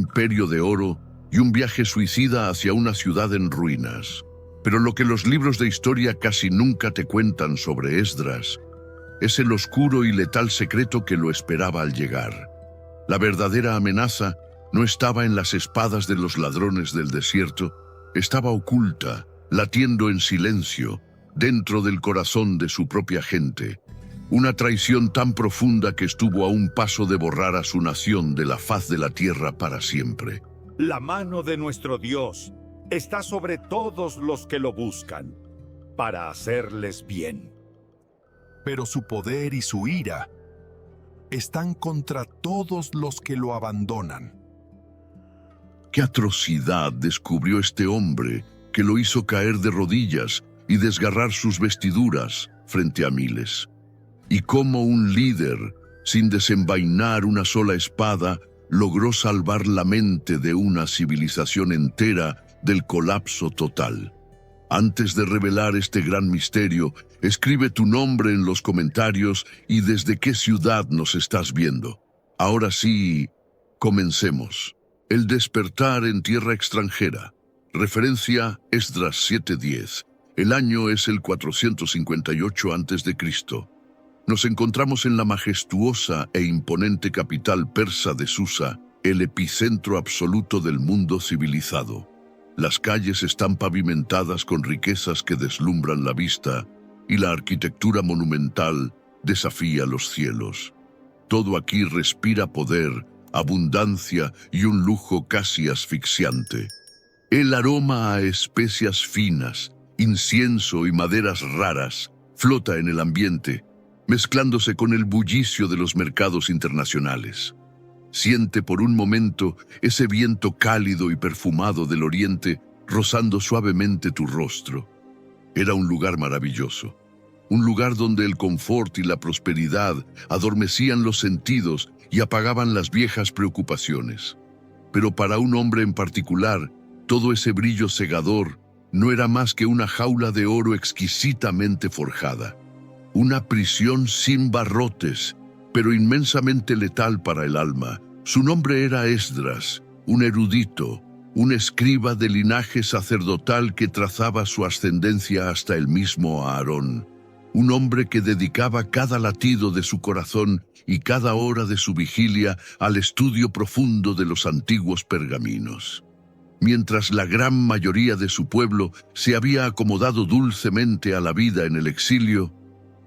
imperio de oro y un viaje suicida hacia una ciudad en ruinas. Pero lo que los libros de historia casi nunca te cuentan sobre Esdras es el oscuro y letal secreto que lo esperaba al llegar. La verdadera amenaza no estaba en las espadas de los ladrones del desierto, estaba oculta, latiendo en silencio, dentro del corazón de su propia gente. Una traición tan profunda que estuvo a un paso de borrar a su nación de la faz de la tierra para siempre. La mano de nuestro Dios está sobre todos los que lo buscan, para hacerles bien. Pero su poder y su ira están contra todos los que lo abandonan. ¿Qué atrocidad descubrió este hombre que lo hizo caer de rodillas y desgarrar sus vestiduras frente a miles? Y cómo un líder, sin desenvainar una sola espada, logró salvar la mente de una civilización entera del colapso total. Antes de revelar este gran misterio, escribe tu nombre en los comentarios y desde qué ciudad nos estás viendo. Ahora sí, comencemos. El despertar en tierra extranjera. Referencia Esdras 7:10. El año es el 458 a.C. Nos encontramos en la majestuosa e imponente capital persa de Susa, el epicentro absoluto del mundo civilizado. Las calles están pavimentadas con riquezas que deslumbran la vista y la arquitectura monumental desafía los cielos. Todo aquí respira poder, abundancia y un lujo casi asfixiante. El aroma a especias finas, incienso y maderas raras flota en el ambiente, mezclándose con el bullicio de los mercados internacionales. Siente por un momento ese viento cálido y perfumado del oriente rozando suavemente tu rostro. Era un lugar maravilloso, un lugar donde el confort y la prosperidad adormecían los sentidos y apagaban las viejas preocupaciones. Pero para un hombre en particular, todo ese brillo cegador no era más que una jaula de oro exquisitamente forjada. Una prisión sin barrotes, pero inmensamente letal para el alma. Su nombre era Esdras, un erudito, un escriba de linaje sacerdotal que trazaba su ascendencia hasta el mismo Aarón. Un hombre que dedicaba cada latido de su corazón y cada hora de su vigilia al estudio profundo de los antiguos pergaminos. Mientras la gran mayoría de su pueblo se había acomodado dulcemente a la vida en el exilio,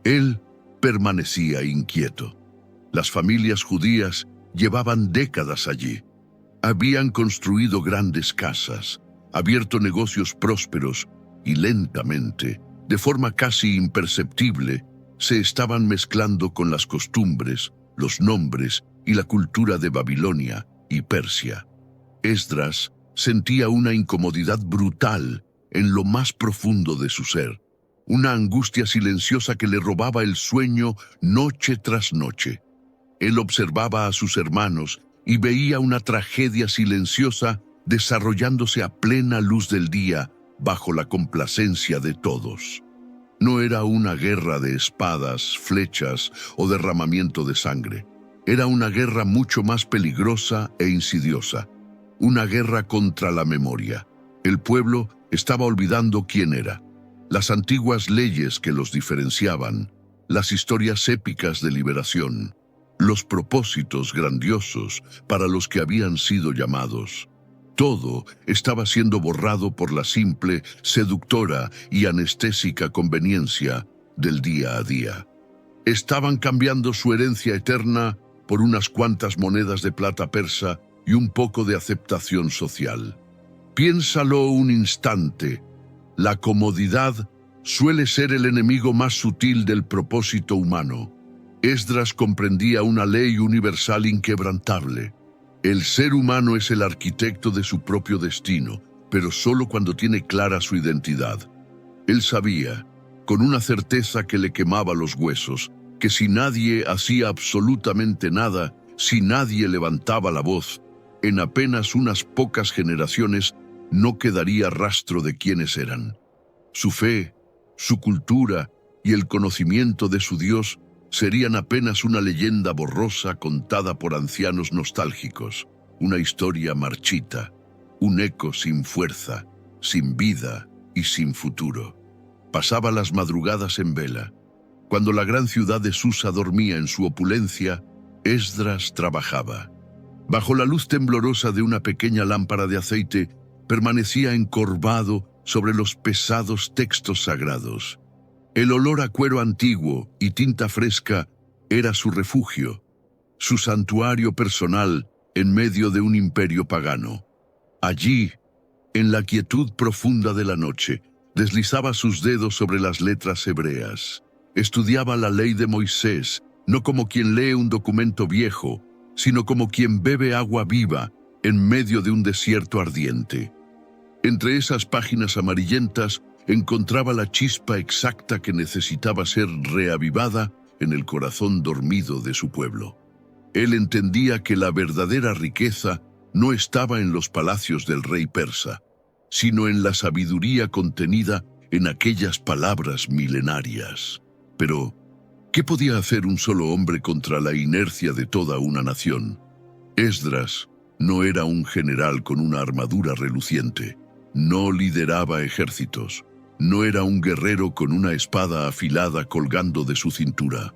él permanecía inquieto. Las familias judías llevaban décadas allí. Habían construido grandes casas, abierto negocios prósperos y lentamente, de forma casi imperceptible, se estaban mezclando con las costumbres, los nombres y la cultura de Babilonia y Persia. Esdras sentía una incomodidad brutal en lo más profundo de su ser, una angustia silenciosa que le robaba el sueño noche tras noche. Él observaba a sus hermanos y veía una tragedia silenciosa desarrollándose a plena luz del día bajo la complacencia de todos. No era una guerra de espadas, flechas o derramamiento de sangre. Era una guerra mucho más peligrosa e insidiosa. Una guerra contra la memoria. El pueblo estaba olvidando quién era. Las antiguas leyes que los diferenciaban, las historias épicas de liberación, los propósitos grandiosos para los que habían sido llamados. Todo estaba siendo borrado por la simple, seductora y anestésica conveniencia del día a día. Estaban cambiando su herencia eterna por unas cuantas monedas de plata persa y un poco de aceptación social. Piénsalo un instante. La comodidad suele ser el enemigo más sutil del propósito humano. Esdras comprendía una ley universal inquebrantable. El ser humano es el arquitecto de su propio destino, pero solo cuando tiene clara su identidad. Él sabía, con una certeza que le quemaba los huesos, que si nadie hacía absolutamente nada, si nadie levantaba la voz, en apenas unas pocas generaciones no quedaría rastro de quiénes eran. Su fe, su cultura y el conocimiento de su Dios serían apenas una leyenda borrosa contada por ancianos nostálgicos. una historia marchita, un eco sin fuerza, sin vida y sin futuro. Pasaba las madrugadas en vela. Cuando la gran ciudad de Susa dormía en su opulencia, Esdras trabajaba. Bajo la luz temblorosa de una pequeña lámpara de aceite, permanecía encorvado sobre los pesados textos sagrados. El olor a cuero antiguo y tinta fresca era su refugio, su santuario personal en medio de un imperio pagano. Allí, en la quietud profunda de la noche, deslizaba sus dedos sobre las letras hebreas. Estudiaba la ley de Moisés, no como quien lee un documento viejo, sino como quien bebe agua viva en medio de un desierto ardiente. Entre esas páginas amarillentas encontraba la chispa exacta que necesitaba ser reavivada en el corazón dormido de su pueblo. Él entendía que la verdadera riqueza no estaba en los palacios del rey persa, sino en la sabiduría contenida en aquellas palabras milenarias. Pero, ¿qué podía hacer un solo hombre contra la inercia de toda una nación? Esdras no era un general con una armadura reluciente, no lideraba ejércitos, no era un guerrero con una espada afilada colgando de su cintura.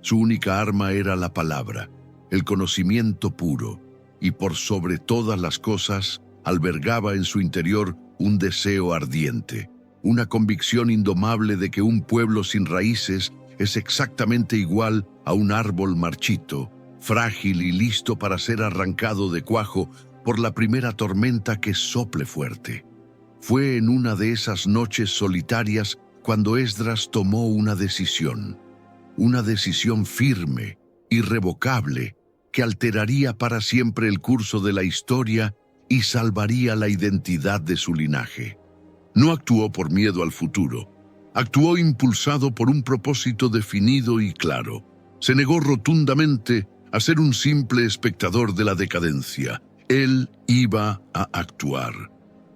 Su única arma era la palabra, el conocimiento puro, y por sobre todas las cosas albergaba en su interior un deseo ardiente, una convicción indomable de que un pueblo sin raíces es exactamente igual a un árbol marchito, frágil y listo para ser arrancado de cuajo por la primera tormenta que sople fuerte. Fue en una de esas noches solitarias cuando Esdras tomó una decisión firme, irrevocable, que alteraría para siempre el curso de la historia y salvaría la identidad de su linaje. No actuó por miedo al futuro, actuó impulsado por un propósito definido y claro. Se negó rotundamente a ser un simple espectador de la decadencia. Él iba a actuar.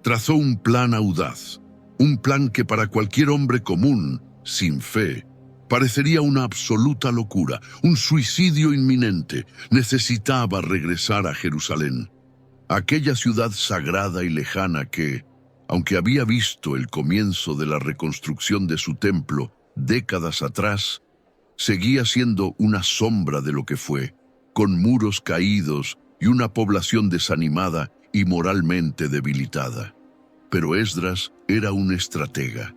Trazó un plan audaz, un plan que para cualquier hombre común, sin fe, parecería una absoluta locura, un suicidio inminente. Necesitaba regresar a Jerusalén, aquella ciudad sagrada y lejana que, aunque había visto el comienzo de la reconstrucción de su templo décadas atrás, seguía siendo una sombra de lo que fue, con muros caídos y una población desanimada y moralmente debilitada. Pero Esdras era un estratega.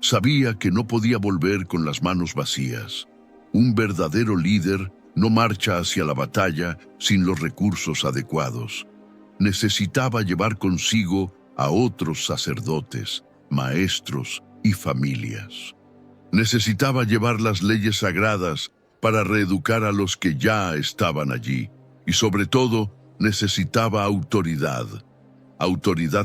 Sabía que no podía volver con las manos vacías. Un verdadero líder no marcha hacia la batalla sin los recursos adecuados. Necesitaba llevar consigo a otros sacerdotes, maestros y familias. Necesitaba llevar las leyes sagradas para reeducar a los que ya estaban allí. Y sobre todo, necesitaba autoridad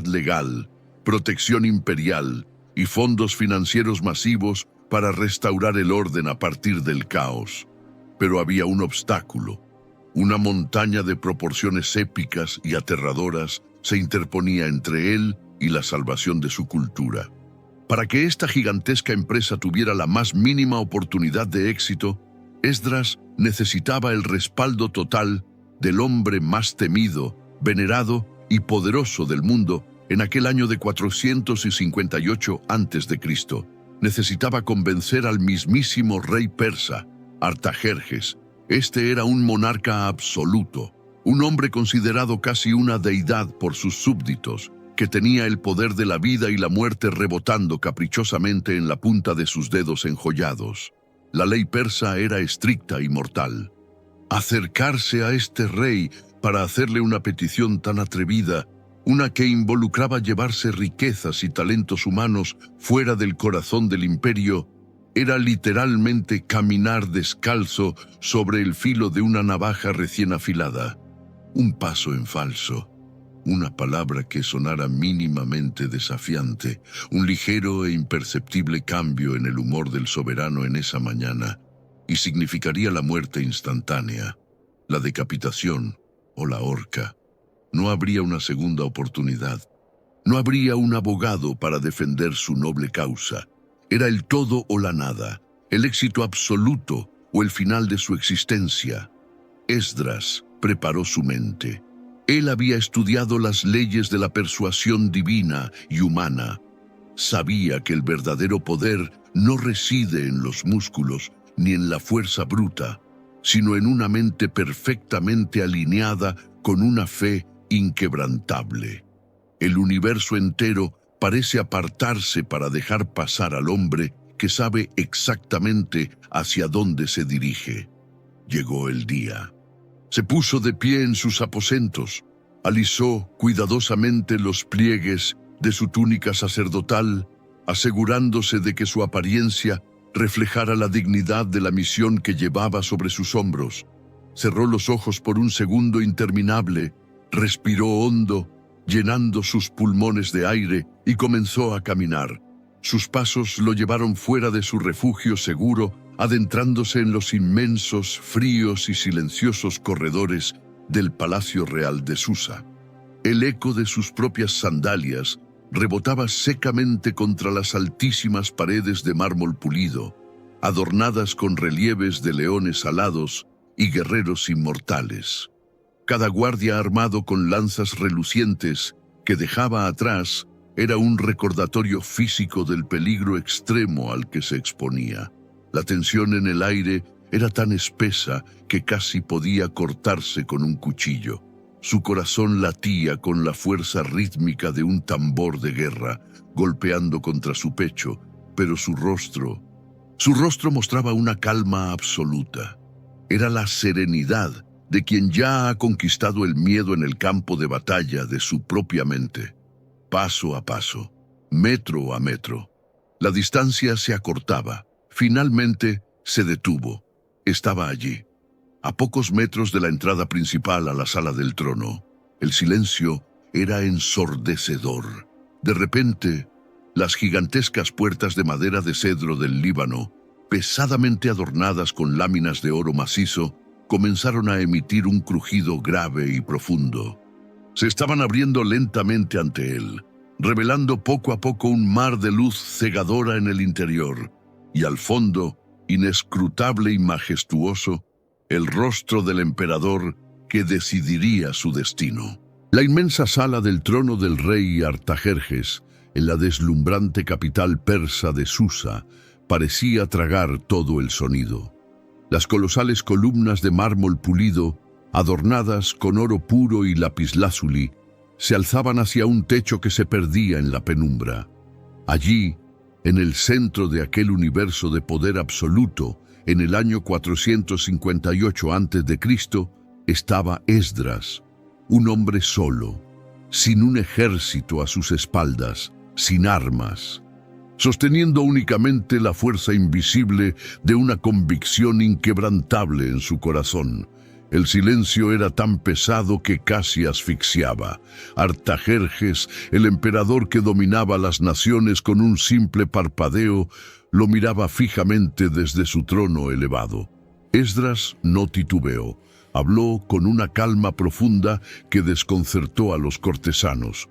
legal, protección imperial y fondos financieros masivos para restaurar el orden a partir del caos. Pero había un obstáculo. Una montaña de proporciones épicas y aterradoras se interponía entre él y la salvación de su cultura. Para que esta gigantesca empresa tuviera la más mínima oportunidad de éxito, Esdras necesitaba el respaldo total del hombre más temido, venerado y poderoso del mundo en aquel año de 458 a.C. Necesitaba convencer al mismísimo rey persa, Artajerjes. Este era un monarca absoluto, un hombre considerado casi una deidad por sus súbditos, que tenía el poder de la vida y la muerte rebotando caprichosamente en la punta de sus dedos enjollados. La ley persa era estricta y mortal. Acercarse a este rey para hacerle una petición tan atrevida, una que involucraba llevarse riquezas y talentos humanos fuera del corazón del imperio, era literalmente caminar descalzo sobre el filo de una navaja recién afilada. Un paso en falso, una palabra que sonara mínimamente desafiante, un ligero e imperceptible cambio en el humor del soberano en esa mañana, y significaría la muerte instantánea, la decapitación o la horca. No habría una segunda oportunidad. No habría un abogado para defender su noble causa. Era el todo o la nada, el éxito absoluto o el final de su existencia. Esdras preparó su mente. Él había estudiado las leyes de la persuasión divina y humana. Sabía que el verdadero poder no reside en los músculos ni en la fuerza bruta, sino en una mente perfectamente alineada con una fe inquebrantable. El universo entero parece apartarse para dejar pasar al hombre que sabe exactamente hacia dónde se dirige. Llegó el día. Se puso de pie en sus aposentos, alisó cuidadosamente los pliegues de su túnica sacerdotal, asegurándose de que su apariencia reflejara la dignidad de la misión que llevaba sobre sus hombros. Cerró los ojos por un segundo interminable, respiró hondo, llenando sus pulmones de aire, y comenzó a caminar. Sus pasos lo llevaron fuera de su refugio seguro, adentrándose en los inmensos, fríos y silenciosos corredores del Palacio Real de Susa. El eco de sus propias sandalias rebotaba secamente contra las altísimas paredes de mármol pulido, adornadas con relieves de leones alados y guerreros inmortales. Cada guardia armado con lanzas relucientes que dejaba atrás era un recordatorio físico del peligro extremo al que se exponía. La tensión en el aire era tan espesa que casi podía cortarse con un cuchillo. Su corazón latía con la fuerza rítmica de un tambor de guerra, golpeando contra su pecho, pero su rostro mostraba una calma absoluta. Era la serenidad de quien ya ha conquistado el miedo en el campo de batalla de su propia mente. Paso a paso, metro a metro, la distancia se acortaba. Finalmente se detuvo. Estaba allí, a pocos metros de la entrada principal a la sala del trono. El silencio era ensordecedor. De repente, las gigantescas puertas de madera de cedro del Líbano, pesadamente adornadas con láminas de oro macizo, comenzaron a emitir un crujido grave y profundo. Se estaban abriendo lentamente ante él, revelando poco a poco un mar de luz cegadora en el interior, y al fondo, inescrutable y majestuoso, el rostro del emperador que decidiría su destino. La inmensa sala del trono del rey Artajerjes, en la deslumbrante capital persa de Susa, parecía tragar todo el sonido. Las colosales columnas de mármol pulido, adornadas con oro puro y lapislázuli, se alzaban hacia un techo que se perdía en la penumbra. Allí, en el centro de aquel universo de poder absoluto, en el año 458 a.C., estaba Esdras, un hombre solo, sin un ejército a sus espaldas, sin armas, sosteniendo únicamente la fuerza invisible de una convicción inquebrantable en su corazón. El silencio era tan pesado que casi asfixiaba. Artajerjes, el emperador que dominaba las naciones con un simple parpadeo, lo miraba fijamente desde su trono elevado. Esdras no titubeó. Habló con una calma profunda que desconcertó a los cortesanos.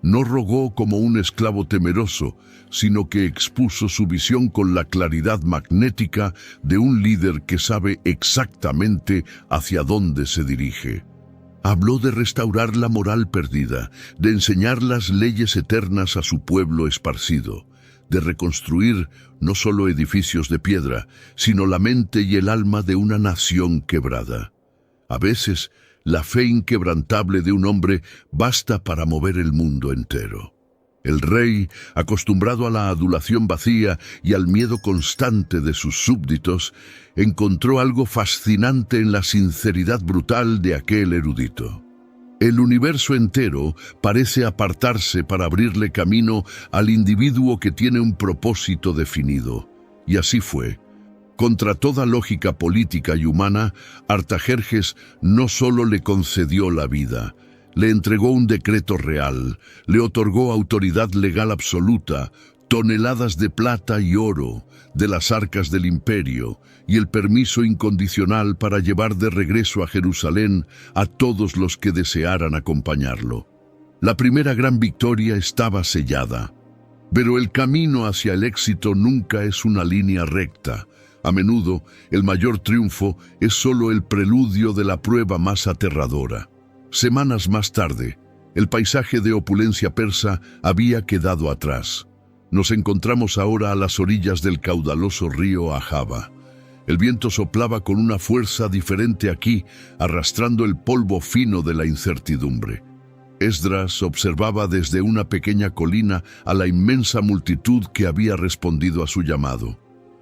No rogó como un esclavo temeroso, sino que expuso su visión con la claridad magnética de un líder que sabe exactamente hacia dónde se dirige. Habló de restaurar la moral perdida, de enseñar las leyes eternas a su pueblo esparcido, de reconstruir no solo edificios de piedra, sino la mente y el alma de una nación quebrada. A veces, la fe inquebrantable de un hombre basta para mover el mundo entero. El rey, acostumbrado a la adulación vacía y al miedo constante de sus súbditos, encontró algo fascinante en la sinceridad brutal de aquel erudito. El universo entero parece apartarse para abrirle camino al individuo que tiene un propósito definido. Y así fue. Contra toda lógica política y humana, Artajerjes no solo le concedió la vida, le entregó un decreto real, le otorgó autoridad legal absoluta, toneladas de plata y oro de las arcas del imperio y el permiso incondicional para llevar de regreso a Jerusalén a todos los que desearan acompañarlo. La primera gran victoria estaba sellada, pero el camino hacia el éxito nunca es una línea recta. A menudo, el mayor triunfo es solo el preludio de la prueba más aterradora. Semanas más tarde, el paisaje de opulencia persa había quedado atrás. Nos encontramos ahora a las orillas del caudaloso río Ahava. El viento soplaba con una fuerza diferente aquí, arrastrando el polvo fino de la incertidumbre. Esdras observaba desde una pequeña colina a la inmensa multitud que había respondido a su llamado.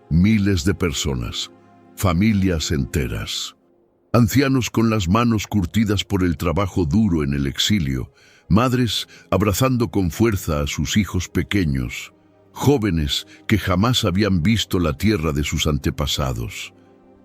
Miles de personas, familias enteras. Ancianos con las manos curtidas por el trabajo duro en el exilio, madres abrazando con fuerza a sus hijos pequeños, jóvenes que jamás habían visto la tierra de sus antepasados.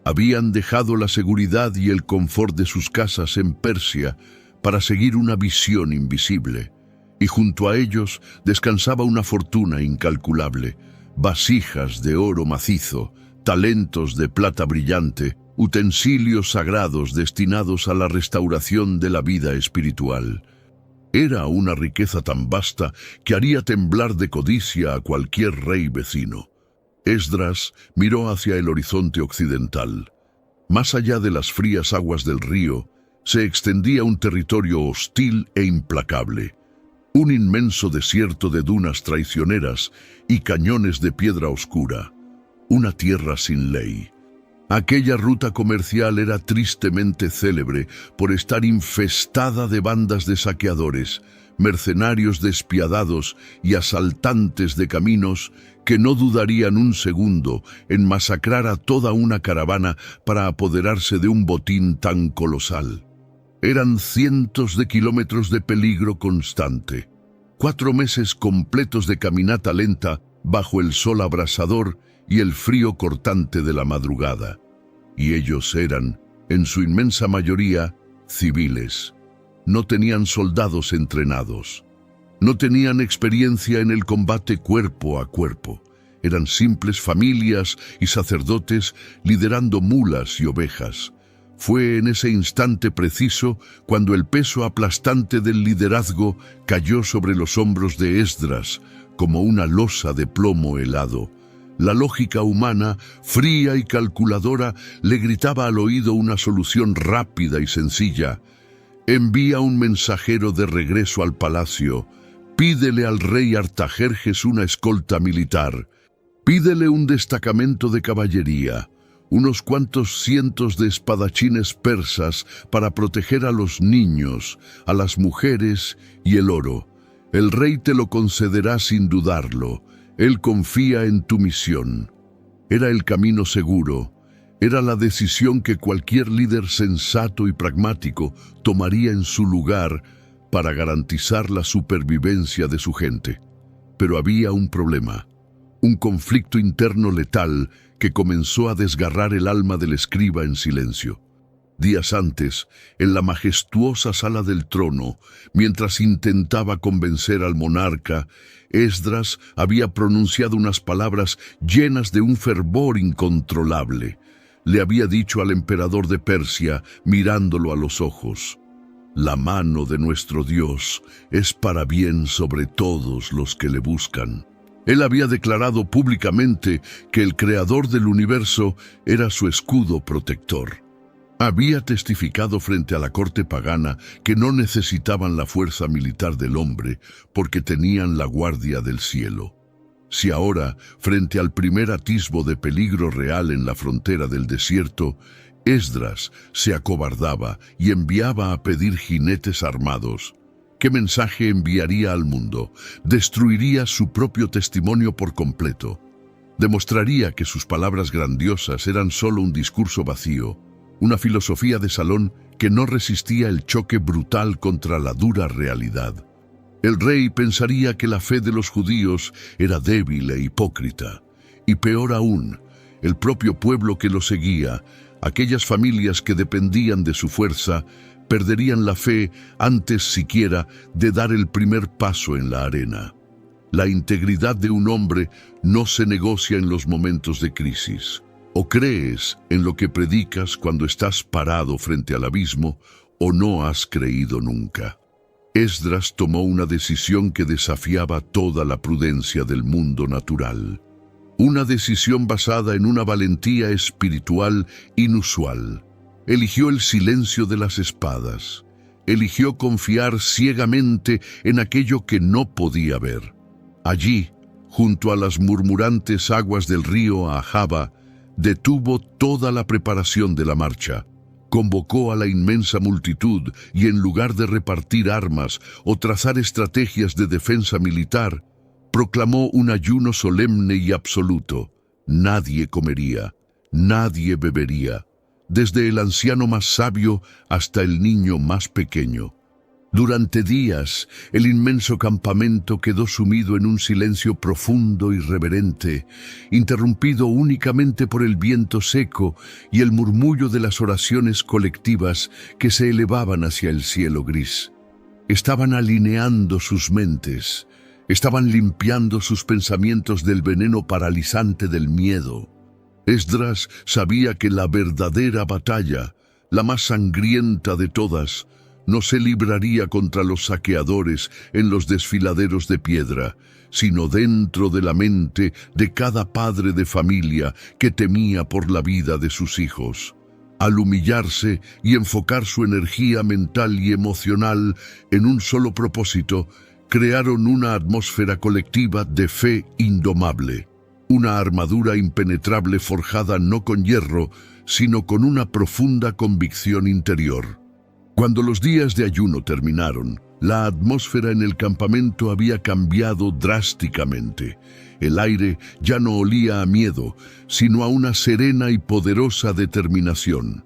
Habían dejado la seguridad y el confort de sus casas en Persia para seguir una visión invisible, y junto a ellos descansaba una fortuna incalculable, vasijas de oro macizo, talentos de plata brillante, utensilios sagrados destinados a la restauración de la vida espiritual. Era una riqueza tan vasta que haría temblar de codicia a cualquier rey vecino. Esdras miró hacia el horizonte occidental. Más allá de las frías aguas del río, se extendía un territorio hostil e implacable. Un inmenso desierto de dunas traicioneras y cañones de piedra oscura. Una tierra sin ley. Aquella ruta comercial era tristemente célebre por estar infestada de bandas de saqueadores, mercenarios despiadados y asaltantes de caminos que no dudarían un segundo en masacrar a toda una caravana para apoderarse de un botín tan colosal. Eran cientos de kilómetros de peligro constante, 4 meses completos de caminata lenta bajo el sol abrasador y el frío cortante de la madrugada. Y ellos eran, en su inmensa mayoría, civiles. No tenían soldados entrenados. No tenían experiencia en el combate cuerpo a cuerpo. Eran simples familias y sacerdotes liderando mulas y ovejas. Fue en ese instante preciso cuando el peso aplastante del liderazgo cayó sobre los hombros de Esdras como una losa de plomo helado. La lógica humana, fría y calculadora, le gritaba al oído una solución rápida y sencilla. Envía un mensajero de regreso al palacio. Pídele al rey Artajerjes una escolta militar. Pídele un destacamento de caballería, unos cuantos cientos de espadachines persas para proteger a los niños, a las mujeres y el oro. El rey te lo concederá sin dudarlo. Él confía en tu misión. Era el camino seguro. Era la decisión que cualquier líder sensato y pragmático tomaría en su lugar para garantizar la supervivencia de su gente. Pero había un problema, un conflicto interno letal que comenzó a desgarrar el alma del escriba en silencio. Días antes, en la majestuosa sala del trono, mientras intentaba convencer al monarca, Esdras había pronunciado unas palabras llenas de un fervor incontrolable. Le había dicho al emperador de Persia, mirándolo a los ojos: «La mano de nuestro Dios es para bien sobre todos los que le buscan». Él había declarado públicamente que el creador del universo era su escudo protector. Había testificado frente a la corte pagana que no necesitaban la fuerza militar del hombre porque tenían la guardia del cielo. Si ahora, frente al primer atisbo de peligro real en la frontera del desierto, Esdras se acobardaba y enviaba a pedir jinetes armados, ¿qué mensaje enviaría al mundo? Destruiría su propio testimonio por completo. Demostraría que sus palabras grandiosas eran solo un discurso vacío, una filosofía de salón que no resistía el choque brutal contra la dura realidad. El rey pensaría que la fe de los judíos era débil e hipócrita. Y peor aún, el propio pueblo que lo seguía, aquellas familias que dependían de su fuerza, perderían la fe antes siquiera de dar el primer paso en la arena. La integridad de un hombre no se negocia en los momentos de crisis. O crees en lo que predicas cuando estás parado frente al abismo, o no has creído nunca. Esdras tomó una decisión que desafiaba toda la prudencia del mundo natural. Una decisión basada en una valentía espiritual inusual. Eligió el silencio de las espadas. eligió confiar ciegamente en aquello que no podía ver. Allí, junto a las murmurantes aguas del río Ahava, detuvo toda la preparación de la marcha. Convocó a la inmensa multitud y en lugar de repartir armas o trazar estrategias de defensa militar, proclamó un ayuno solemne y absoluto. Nadie comería, nadie bebería, desde el anciano más sabio hasta el niño más pequeño. Durante días, el inmenso campamento quedó sumido en un silencio profundo y reverente, interrumpido únicamente por el viento seco y el murmullo de las oraciones colectivas que se elevaban hacia el cielo gris. Estaban alineando sus mentes, estaban limpiando sus pensamientos del veneno paralizante del miedo. Esdras sabía que la verdadera batalla, la más sangrienta de todas, no se libraría contra los saqueadores en los desfiladeros de piedra, sino dentro de la mente de cada padre de familia que temía por la vida de sus hijos. Al humillarse y enfocar su energía mental y emocional en un solo propósito, crearon una atmósfera colectiva de fe indomable, una armadura impenetrable forjada no con hierro, sino con una profunda convicción interior. Cuando los días de ayuno terminaron, la atmósfera en el campamento había cambiado drásticamente. El aire ya no olía a miedo, sino a una serena y poderosa determinación.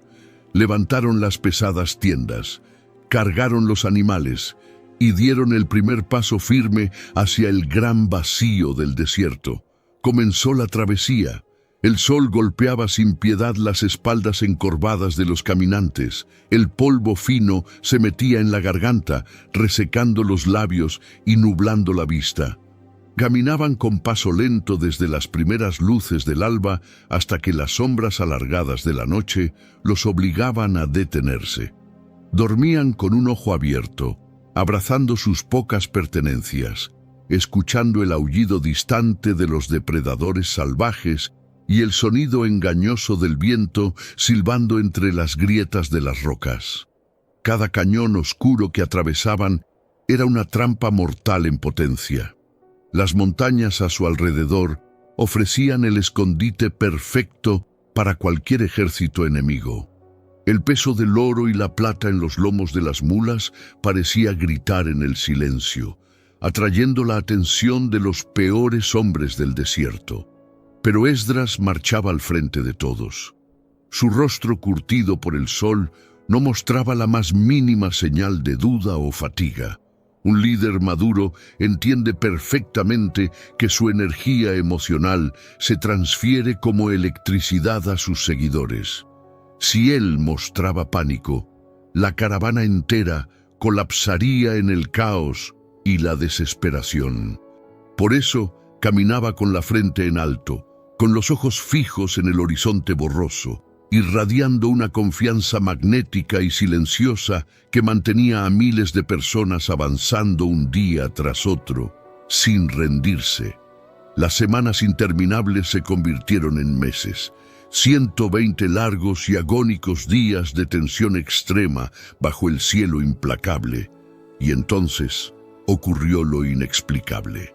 Levantaron las pesadas tiendas, cargaron los animales y dieron el primer paso firme hacia el gran vacío del desierto. Comenzó la travesía. El sol golpeaba sin piedad las espaldas encorvadas de los caminantes. El polvo fino se metía en la garganta, resecando los labios y nublando la vista. Caminaban con paso lento desde las primeras luces del alba hasta que las sombras alargadas de la noche los obligaban a detenerse. Dormían con un ojo abierto, abrazando sus pocas pertenencias, escuchando el aullido distante de los depredadores salvajes y el sonido engañoso del viento silbando entre las grietas de las rocas. Cada cañón oscuro que atravesaban era una trampa mortal en potencia. Las montañas a su alrededor ofrecían el escondite perfecto para cualquier ejército enemigo. El peso del oro y la plata en los lomos de las mulas parecía gritar en el silencio, atrayendo la atención de los peores hombres del desierto. Pero Esdras marchaba al frente de todos. Su rostro curtido por el sol no mostraba la más mínima señal de duda o fatiga. Un líder maduro entiende perfectamente que su energía emocional se transfiere como electricidad a sus seguidores. Si él mostraba pánico, la caravana entera colapsaría en el caos y la desesperación. Por eso caminaba con la frente en alto, con los ojos fijos en el horizonte borroso, irradiando una confianza magnética y silenciosa que mantenía a miles de personas avanzando un día tras otro, sin rendirse. Las semanas interminables se convirtieron en meses, 120 largos y agónicos días de tensión extrema bajo el cielo implacable. Y entonces ocurrió lo inexplicable.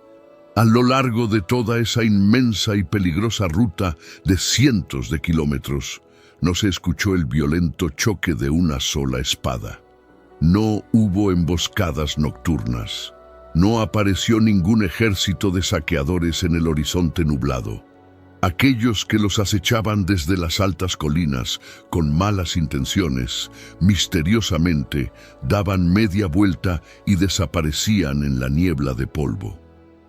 A lo largo de toda esa inmensa y peligrosa ruta de cientos de kilómetros, no se escuchó el violento choque de una sola espada. No hubo emboscadas nocturnas. No apareció ningún ejército de saqueadores en el horizonte nublado. Aquellos que los acechaban desde las altas colinas con malas intenciones, misteriosamente daban media vuelta y desaparecían en la niebla de polvo.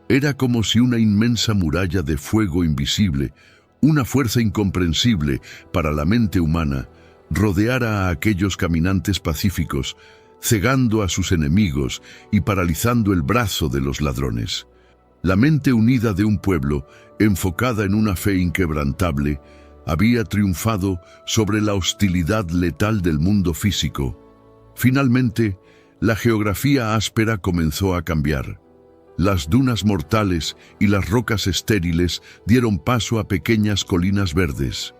Era como si una inmensa muralla de fuego invisible, una fuerza incomprensible para la mente humana, rodeara a aquellos caminantes pacíficos, cegando a sus enemigos y paralizando el brazo de los ladrones. La mente unida de un pueblo, enfocada en una fe inquebrantable, había triunfado sobre la hostilidad letal del mundo físico. Finalmente, la geografía áspera comenzó a cambiar. Las dunas mortales y las rocas estériles dieron paso a pequeñas colinas verdes.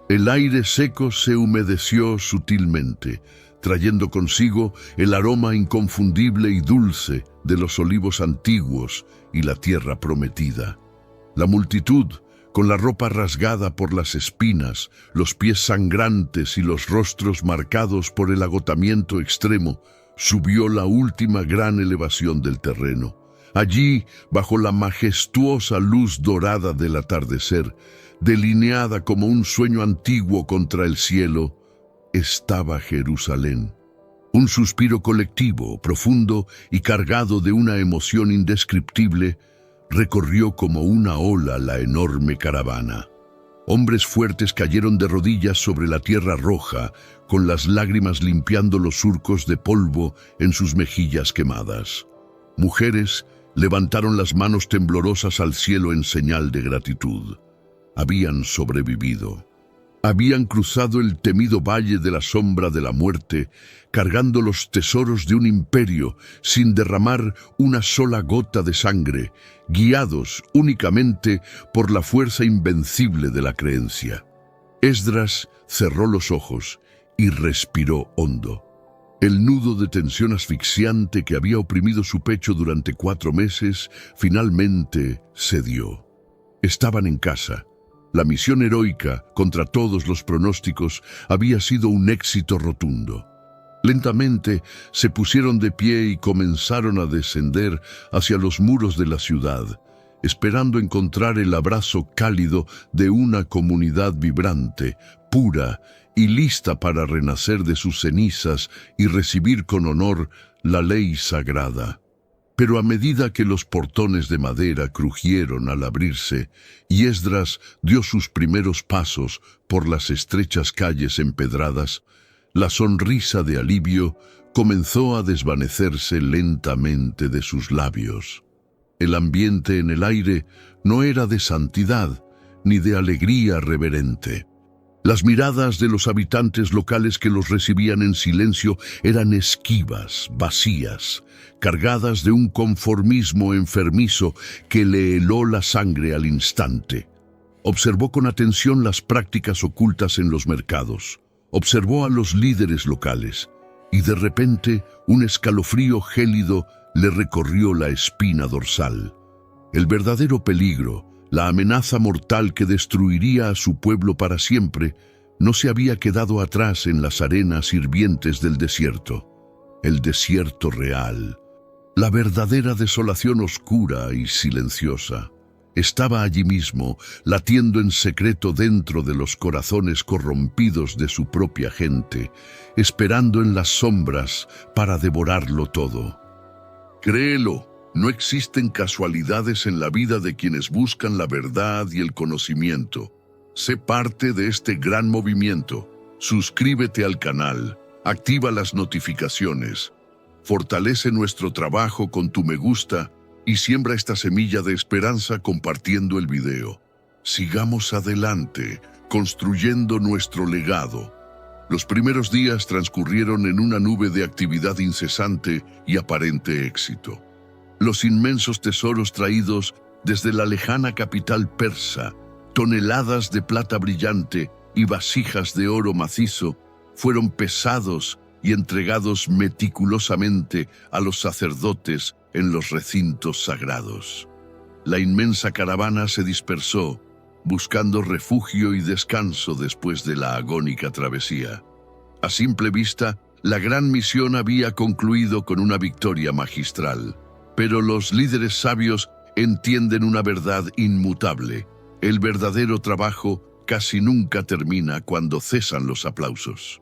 El aire seco se humedeció sutilmente, trayendo consigo el aroma inconfundible y dulce de los olivos antiguos y la tierra prometida. La multitud, con la ropa rasgada por las espinas, los pies sangrantes y los rostros marcados por el agotamiento extremo, subió la última gran elevación del terreno. Allí, bajo la majestuosa luz dorada del atardecer, delineada como un sueño antiguo contra el cielo, estaba Jerusalén. Un suspiro colectivo, profundo y cargado de una emoción indescriptible, recorrió como una ola la enorme caravana. Hombres fuertes cayeron de rodillas sobre la tierra roja, con las lágrimas limpiando los surcos de polvo en sus mejillas quemadas. Mujeres levantaron las manos temblorosas al cielo en señal de gratitud. Habían sobrevivido. Habían cruzado el temido valle de la sombra de la muerte, cargando los tesoros de un imperio sin derramar una sola gota de sangre, guiados únicamente por la fuerza invencible de la creencia. Esdras cerró los ojos y respiró hondo. El nudo de tensión asfixiante que había oprimido su pecho durante 4 meses finalmente cedió. Estaban en casa. La misión heroica, contra todos los pronósticos, había sido un éxito rotundo. Lentamente se pusieron de pie y comenzaron a descender hacia los muros de la ciudad, esperando encontrar el abrazo cálido de una comunidad vibrante, pura y lista para renacer de sus cenizas y recibir con honor la ley sagrada. Pero a medida que los portones de madera crujieron al abrirse y Esdras dio sus primeros pasos por las estrechas calles empedradas, la sonrisa de alivio comenzó a desvanecerse lentamente de sus labios. El ambiente en el aire no era de santidad ni de alegría reverente. Las miradas de los habitantes locales que los recibían en silencio eran esquivas, vacías, cargadas de un conformismo enfermizo que le heló la sangre al instante. Observó con atención las prácticas ocultas en los mercados. Observó a los líderes locales y de repente un escalofrío gélido le recorrió la espina dorsal. El verdadero peligro, la amenaza mortal que destruiría a su pueblo para siempre, no se había quedado atrás en las arenas hirvientes del desierto. El desierto real, la verdadera desolación oscura y silenciosa, estaba allí mismo, latiendo en secreto dentro de los corazones corrompidos de su propia gente, esperando en las sombras para devorarlo todo. Créelo. No existen casualidades en la vida de quienes buscan la verdad y el conocimiento. Sé parte de este gran movimiento. Suscríbete al canal, activa las notificaciones, fortalece nuestro trabajo con tu me gusta y siembra esta semilla de esperanza compartiendo el video. Sigamos adelante, construyendo nuestro legado. Los primeros días transcurrieron en una nube de actividad incesante y aparente éxito. Los inmensos tesoros traídos desde la lejana capital persa, toneladas de plata brillante y vasijas de oro macizo, fueron pesados y entregados meticulosamente a los sacerdotes en los recintos sagrados. La inmensa caravana se dispersó, buscando refugio y descanso después de la agónica travesía. A simple vista, la gran misión había concluido con una victoria magistral. Pero los líderes sabios entienden una verdad inmutable. El verdadero trabajo casi nunca termina cuando cesan los aplausos.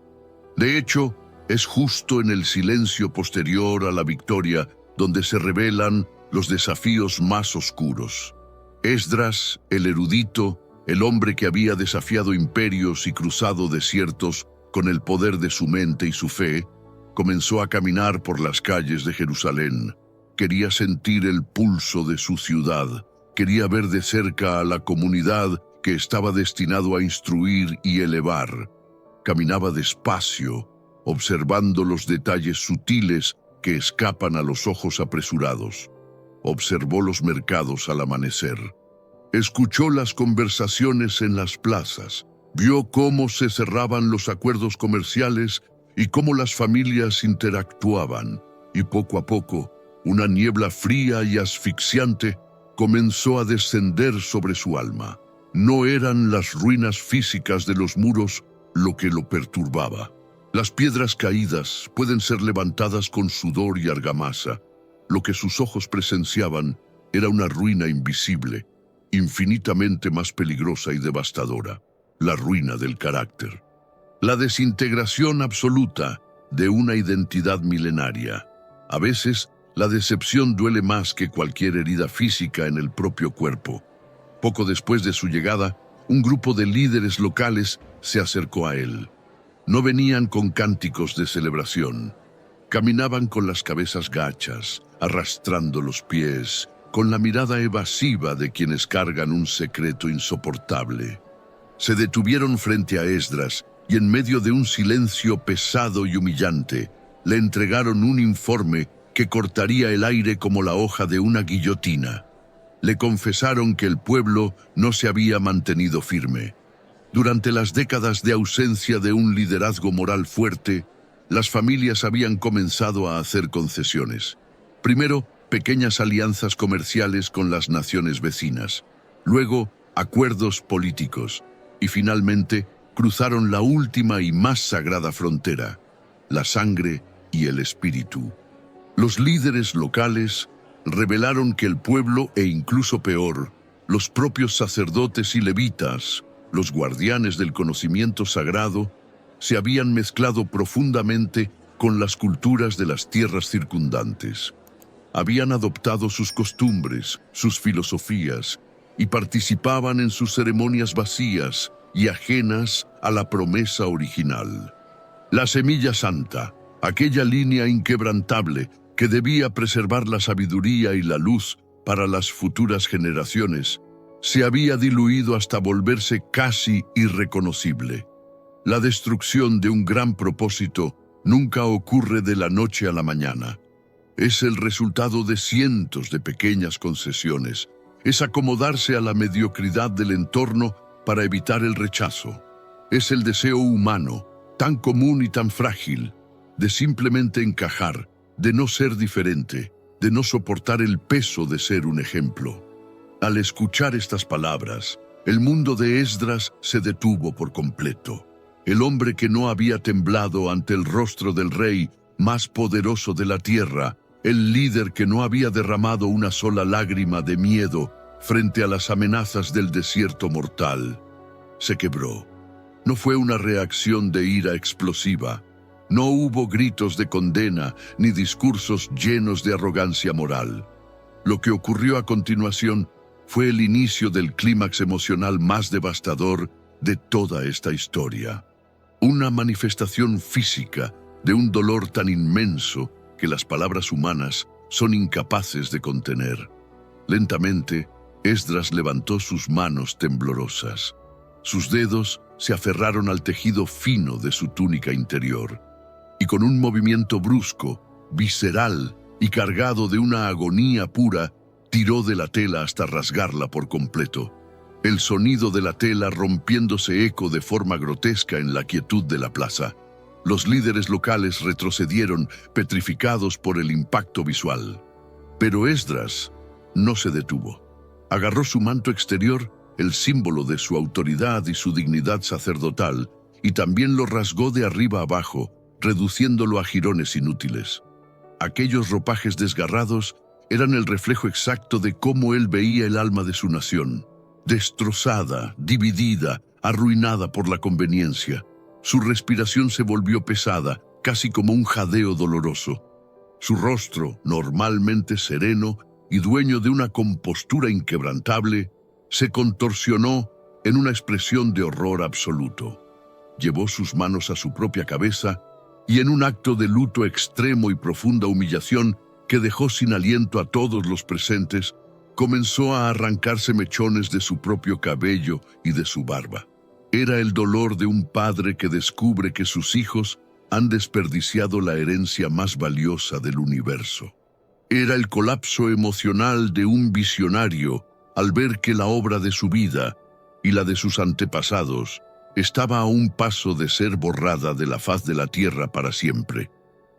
De hecho, es justo en el silencio posterior a la victoria donde se revelan los desafíos más oscuros. Esdras, el erudito, el hombre que había desafiado imperios y cruzado desiertos con el poder de su mente y su fe, comenzó a caminar por las calles de Jerusalén. Quería sentir el pulso de su ciudad, quería ver de cerca a la comunidad que estaba destinado a instruir y elevar. Caminaba despacio, observando los detalles sutiles que escapan a los ojos apresurados. Observó los mercados al amanecer. Escuchó las conversaciones en las plazas. Vio cómo se cerraban los acuerdos comerciales y cómo las familias interactuaban, y poco a poco, una niebla fría y asfixiante comenzó a descender sobre su alma. No eran las ruinas físicas de los muros lo que lo perturbaba. Las piedras caídas pueden ser levantadas con sudor y argamasa. Lo que sus ojos presenciaban era una ruina invisible, infinitamente más peligrosa y devastadora, la ruina del carácter. La desintegración absoluta de una identidad milenaria. A veces, la decepción duele más que cualquier herida física en el propio cuerpo. Poco después de su llegada, un grupo de líderes locales se acercó a él. No venían con cánticos de celebración. Caminaban con las cabezas gachas, arrastrando los pies, con la mirada evasiva de quienes cargan un secreto insoportable. Se detuvieron frente a Esdras y en medio de un silencio pesado y humillante, le entregaron un informe que cortaría el aire como la hoja de una guillotina. Le confesaron que el pueblo no se había mantenido firme. Durante las décadas de ausencia de un liderazgo moral fuerte, las familias habían comenzado a hacer concesiones. Primero, pequeñas alianzas comerciales con las naciones vecinas. Luego, acuerdos políticos. Y finalmente, cruzaron la última y más sagrada frontera, la sangre y el espíritu. Los líderes locales revelaron que el pueblo, e incluso peor, los propios sacerdotes y levitas, los guardianes del conocimiento sagrado, se habían mezclado profundamente con las culturas de las tierras circundantes. Habían adoptado sus costumbres, sus filosofías, y participaban en sus ceremonias vacías y ajenas a la promesa original. La semilla santa, aquella línea inquebrantable que debía preservar la sabiduría y la luz para las futuras generaciones, se había diluido hasta volverse casi irreconocible. La destrucción de un gran propósito nunca ocurre de la noche a la mañana. Es el resultado de cientos de pequeñas concesiones. Es acomodarse a la mediocridad del entorno para evitar el rechazo. Es el deseo humano, tan común y tan frágil, de simplemente encajar, de no ser diferente, de no soportar el peso de ser un ejemplo. Al escuchar estas palabras, el mundo de Esdras se detuvo por completo. El hombre que no había temblado ante el rostro del rey más poderoso de la tierra, el líder que no había derramado una sola lágrima de miedo frente a las amenazas del desierto mortal, se quebró. No fue una reacción de ira explosiva. No hubo gritos de condena ni discursos llenos de arrogancia moral. Lo que ocurrió a continuación fue el inicio del clímax emocional más devastador de toda esta historia. Una manifestación física de un dolor tan inmenso que las palabras humanas son incapaces de contener. Lentamente, Esdras levantó sus manos temblorosas. Sus dedos se aferraron al tejido fino de su túnica interior, y con un movimiento brusco, visceral y cargado de una agonía pura, tiró de la tela hasta rasgarla por completo. El sonido de la tela rompiéndose eco de forma grotesca en la quietud de la plaza. Los líderes locales retrocedieron, petrificados por el impacto visual. Pero Esdras no se detuvo. Agarró su manto exterior, el símbolo de su autoridad y su dignidad sacerdotal, y también lo rasgó de arriba abajo, reduciéndolo a jirones inútiles. Aquellos ropajes desgarrados eran el reflejo exacto de cómo él veía el alma de su nación, destrozada, dividida, arruinada por la conveniencia. Su respiración se volvió pesada, casi como un jadeo doloroso. Su rostro, normalmente sereno y dueño de una compostura inquebrantable, se contorsionó en una expresión de horror absoluto. Llevó sus manos a su propia cabeza y en un acto de luto extremo y profunda humillación que dejó sin aliento a todos los presentes, comenzó a arrancarse mechones de su propio cabello y de su barba. Era el dolor de un padre que descubre que sus hijos han desperdiciado la herencia más valiosa del universo. Era el colapso emocional de un visionario al ver que la obra de su vida y la de sus antepasados estaba a un paso de ser borrada de la faz de la tierra para siempre.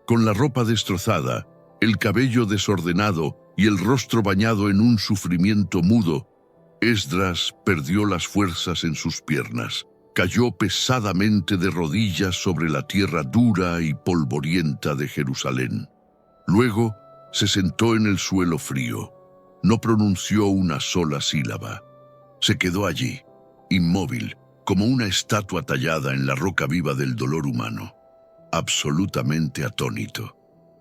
Con la ropa destrozada, el cabello desordenado y el rostro bañado en un sufrimiento mudo, Esdras perdió las fuerzas en sus piernas. Cayó pesadamente de rodillas sobre la tierra dura y polvorienta de Jerusalén. Luego se sentó en el suelo frío. No pronunció una sola sílaba. Se quedó allí, inmóvil, como una estatua tallada en la roca viva del dolor humano, absolutamente atónito,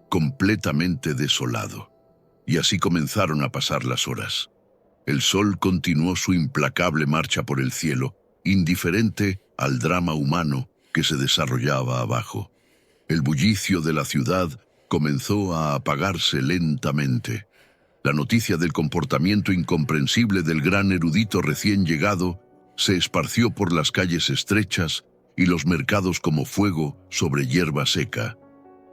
completamente desolado. Y así comenzaron a pasar las horas. El sol continuó su implacable marcha por el cielo, indiferente al drama humano que se desarrollaba abajo. El bullicio de la ciudad comenzó a apagarse lentamente. La noticia del comportamiento incomprensible del gran erudito recién llegado se esparció por las calles estrechas y los mercados como fuego sobre hierba seca.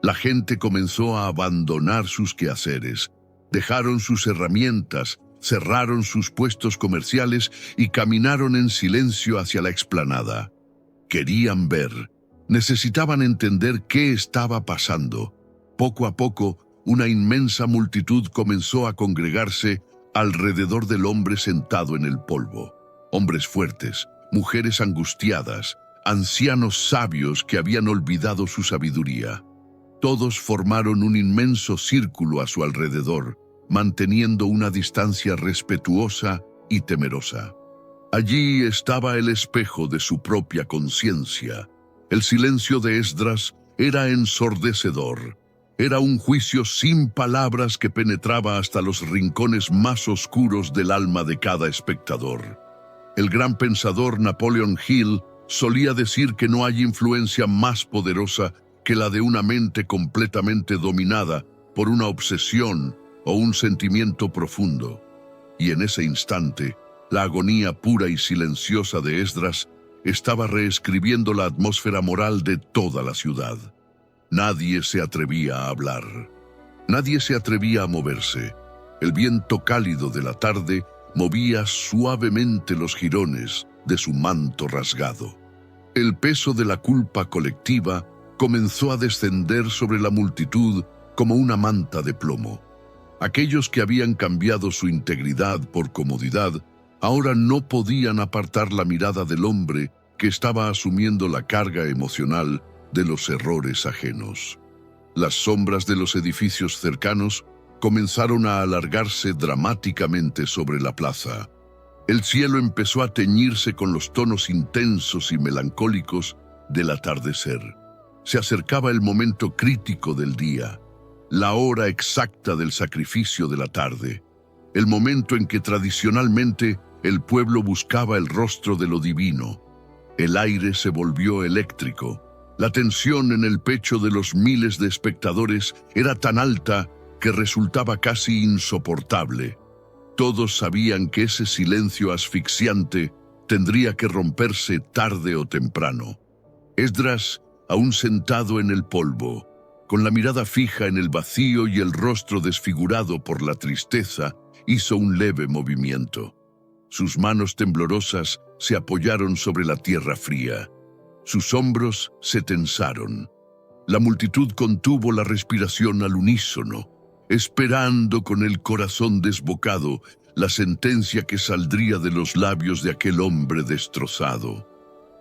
La gente comenzó a abandonar sus quehaceres, dejaron sus herramientas, cerraron sus puestos comerciales y caminaron en silencio hacia la explanada. Querían ver, necesitaban entender qué estaba pasando. Poco a poco, una inmensa multitud comenzó a congregarse alrededor del hombre sentado en el polvo. Hombres fuertes, mujeres angustiadas, ancianos sabios que habían olvidado su sabiduría. Todos formaron un inmenso círculo a su alrededor, manteniendo una distancia respetuosa y temerosa. Allí estaba el espejo de su propia conciencia. El silencio de Esdras era ensordecedor. Era un juicio sin palabras que penetraba hasta los rincones más oscuros del alma de cada espectador. El gran pensador Napoleon Hill solía decir que no hay influencia más poderosa que la de una mente completamente dominada por una obsesión o un sentimiento profundo. Y en ese instante, la agonía pura y silenciosa de Esdras estaba reescribiendo la atmósfera moral de toda la ciudad. Nadie se atrevía a hablar. Nadie se atrevía a moverse. El viento cálido de la tarde movía suavemente los jirones de su manto rasgado. El peso de la culpa colectiva comenzó a descender sobre la multitud como una manta de plomo. Aquellos que habían cambiado su integridad por comodidad, ahora no podían apartar la mirada del hombre que estaba asumiendo la carga emocional de los errores ajenos. Las sombras de los edificios cercanos comenzaron a alargarse dramáticamente sobre la plaza. El cielo empezó a teñirse con los tonos intensos y melancólicos del atardecer. Se acercaba el momento crítico del día, la hora exacta del sacrificio de la tarde, el momento en que tradicionalmente el pueblo buscaba el rostro de lo divino. El aire se volvió eléctrico. La tensión en el pecho de los miles de espectadores era tan alta que resultaba casi insoportable. Todos sabían que ese silencio asfixiante tendría que romperse tarde o temprano. Esdras, aún sentado en el polvo, con la mirada fija en el vacío y el rostro desfigurado por la tristeza, hizo un leve movimiento. Sus manos temblorosas se apoyaron sobre la tierra fría. Sus hombros se tensaron. La multitud contuvo la respiración al unísono, esperando con el corazón desbocado la sentencia que saldría de los labios de aquel hombre destrozado.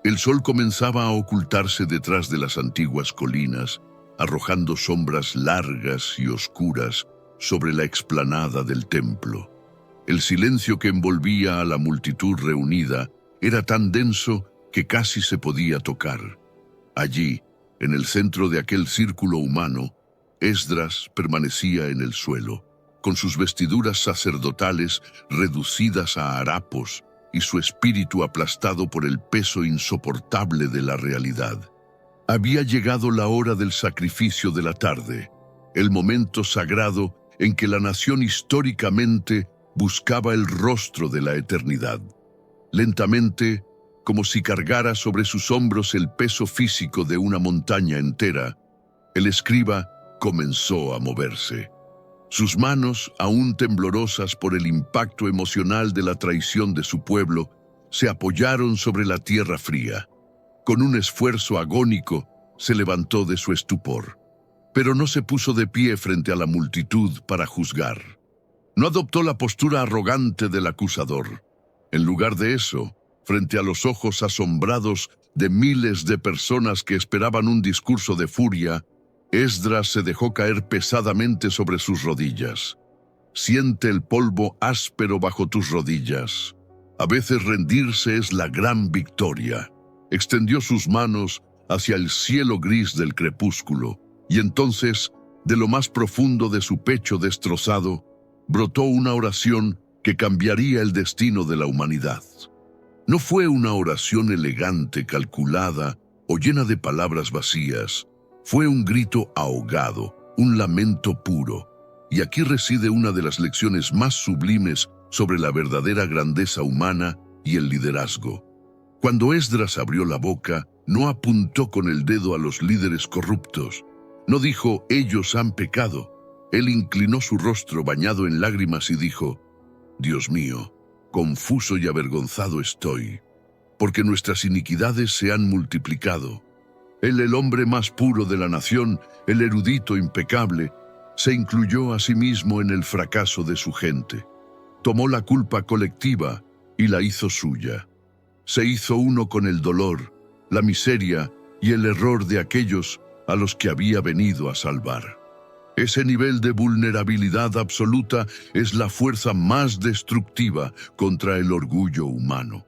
El sol comenzaba a ocultarse detrás de las antiguas colinas, arrojando sombras largas y oscuras sobre la explanada del templo. El silencio que envolvía a la multitud reunida era tan denso que casi se podía tocar. Allí, en el centro de aquel círculo humano, Esdras permanecía en el suelo, con sus vestiduras sacerdotales reducidas a harapos y su espíritu aplastado por el peso insoportable de la realidad. Había llegado la hora del sacrificio de la tarde, el momento sagrado en que la nación históricamente buscaba el rostro de la eternidad. Lentamente, como si cargara sobre sus hombros el peso físico de una montaña entera, el escriba comenzó a moverse. Sus manos, aún temblorosas por el impacto emocional de la traición de su pueblo, se apoyaron sobre la tierra fría. Con un esfuerzo agónico, se levantó de su estupor. Pero no se puso de pie frente a la multitud para juzgar. No adoptó la postura arrogante del acusador. En lugar de eso, frente a los ojos asombrados de miles de personas que esperaban un discurso de furia, Esdras se dejó caer pesadamente sobre sus rodillas. Siente el polvo áspero bajo tus rodillas. A veces rendirse es la gran victoria. Extendió sus manos hacia el cielo gris del crepúsculo, y entonces, de lo más profundo de su pecho destrozado, brotó una oración que cambiaría el destino de la humanidad. No fue una oración elegante, calculada o llena de palabras vacías. Fue un grito ahogado, un lamento puro. Y aquí reside una de las lecciones más sublimes sobre la verdadera grandeza humana y el liderazgo. Cuando Esdras abrió la boca, no apuntó con el dedo a los líderes corruptos. No dijo, ellos han pecado. Él inclinó su rostro bañado en lágrimas y dijo, Dios mío, confuso y avergonzado estoy, porque nuestras iniquidades se han multiplicado. Él, el hombre más puro de la nación, el erudito impecable, se incluyó a sí mismo en el fracaso de su gente. Tomó la culpa colectiva y la hizo suya. Se hizo uno con el dolor, la miseria y el error de aquellos a los que había venido a salvar. Ese nivel de vulnerabilidad absoluta es la fuerza más destructiva contra el orgullo humano.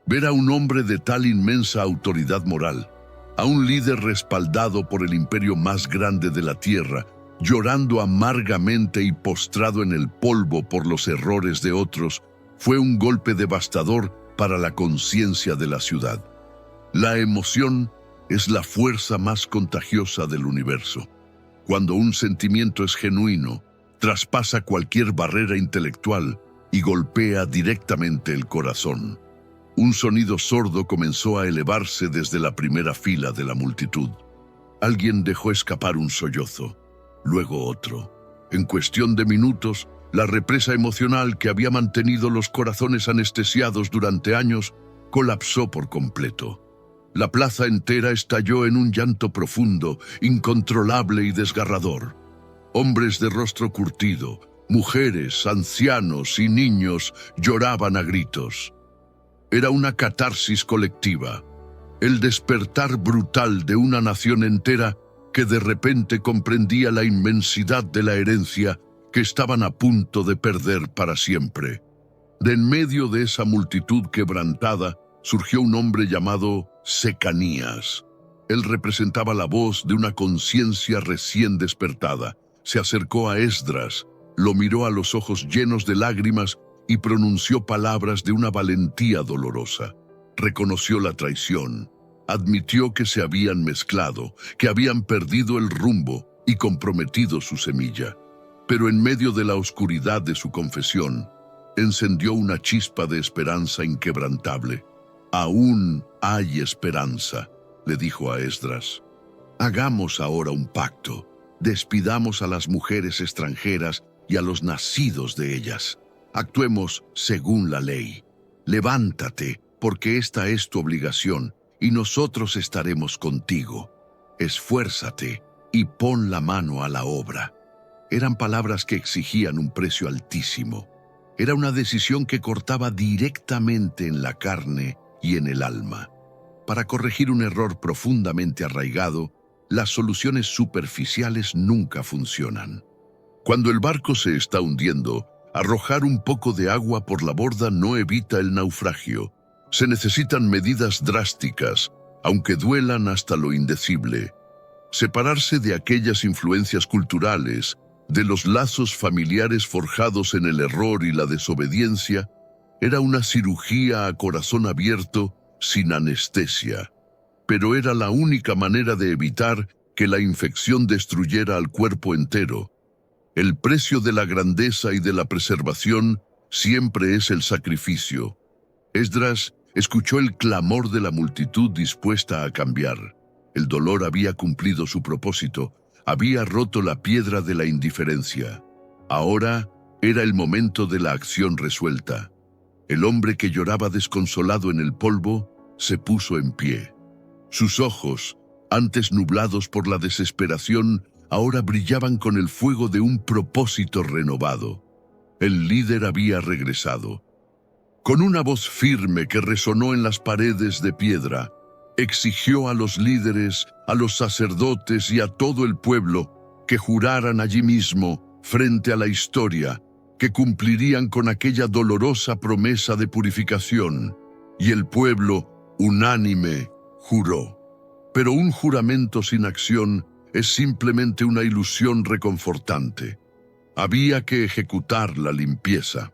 Ver a un hombre de tal inmensa autoridad moral, a un líder respaldado por el imperio más grande de la tierra, llorando amargamente y postrado en el polvo por los errores de otros, fue un golpe devastador para la conciencia de la ciudad. La emoción es la fuerza más contagiosa del universo. Cuando un sentimiento es genuino, traspasa cualquier barrera intelectual y golpea directamente el corazón. Un sonido sordo comenzó a elevarse desde la primera fila de la multitud. Alguien dejó escapar un sollozo, luego otro. En cuestión de minutos, la represa emocional que había mantenido los corazones anestesiados durante años colapsó por completo. La plaza entera estalló en un llanto profundo, incontrolable y desgarrador. Hombres de rostro curtido, mujeres, ancianos y niños lloraban a gritos. Era una catarsis colectiva, el despertar brutal de una nación entera que de repente comprendía la inmensidad de la herencia que estaban a punto de perder para siempre. De en medio de esa multitud quebrantada surgió un hombre llamado Secanías. Él representaba la voz de una conciencia recién despertada. Se acercó a Esdras, lo miró a los ojos llenos de lágrimas y pronunció palabras de una valentía dolorosa. Reconoció la traición, admitió que se habían mezclado, que habían perdido el rumbo y comprometido su semilla. Pero en medio de la oscuridad de su confesión, encendió una chispa de esperanza inquebrantable. «Aún hay esperanza», le dijo a Esdras. «Hagamos ahora un pacto. Despidamos a las mujeres extranjeras y a los nacidos de ellas. Actuemos según la ley. Levántate, porque esta es tu obligación, y nosotros estaremos contigo. Esfuérzate y pon la mano a la obra». Eran palabras que exigían un precio altísimo. Era una decisión que cortaba directamente en la carne y en el alma. Para corregir un error profundamente arraigado, las soluciones superficiales nunca funcionan. Cuando el barco se está hundiendo, arrojar un poco de agua por la borda no evita el naufragio. Se necesitan medidas drásticas, aunque duelan hasta lo indecible. Separarse de aquellas influencias culturales, de los lazos familiares forjados en el error y la desobediencia, era una cirugía a corazón abierto sin anestesia. Pero era la única manera de evitar que la infección destruyera al cuerpo entero. El precio de la grandeza y de la preservación siempre es el sacrificio. Esdras escuchó el clamor de la multitud dispuesta a cambiar. El dolor había cumplido su propósito, había roto la piedra de la indiferencia. Ahora era el momento de la acción resuelta. El hombre que lloraba desconsolado en el polvo se puso en pie. Sus ojos, antes nublados por la desesperación, ahora brillaban con el fuego de un propósito renovado. El líder había regresado. Con una voz firme que resonó en las paredes de piedra, exigió a los líderes, a los sacerdotes y a todo el pueblo que juraran allí mismo, frente a la historia, que cumplirían con aquella dolorosa promesa de purificación. Y el pueblo, unánime, juró. Pero un juramento sin acción es simplemente una ilusión reconfortante. Había que ejecutar la limpieza.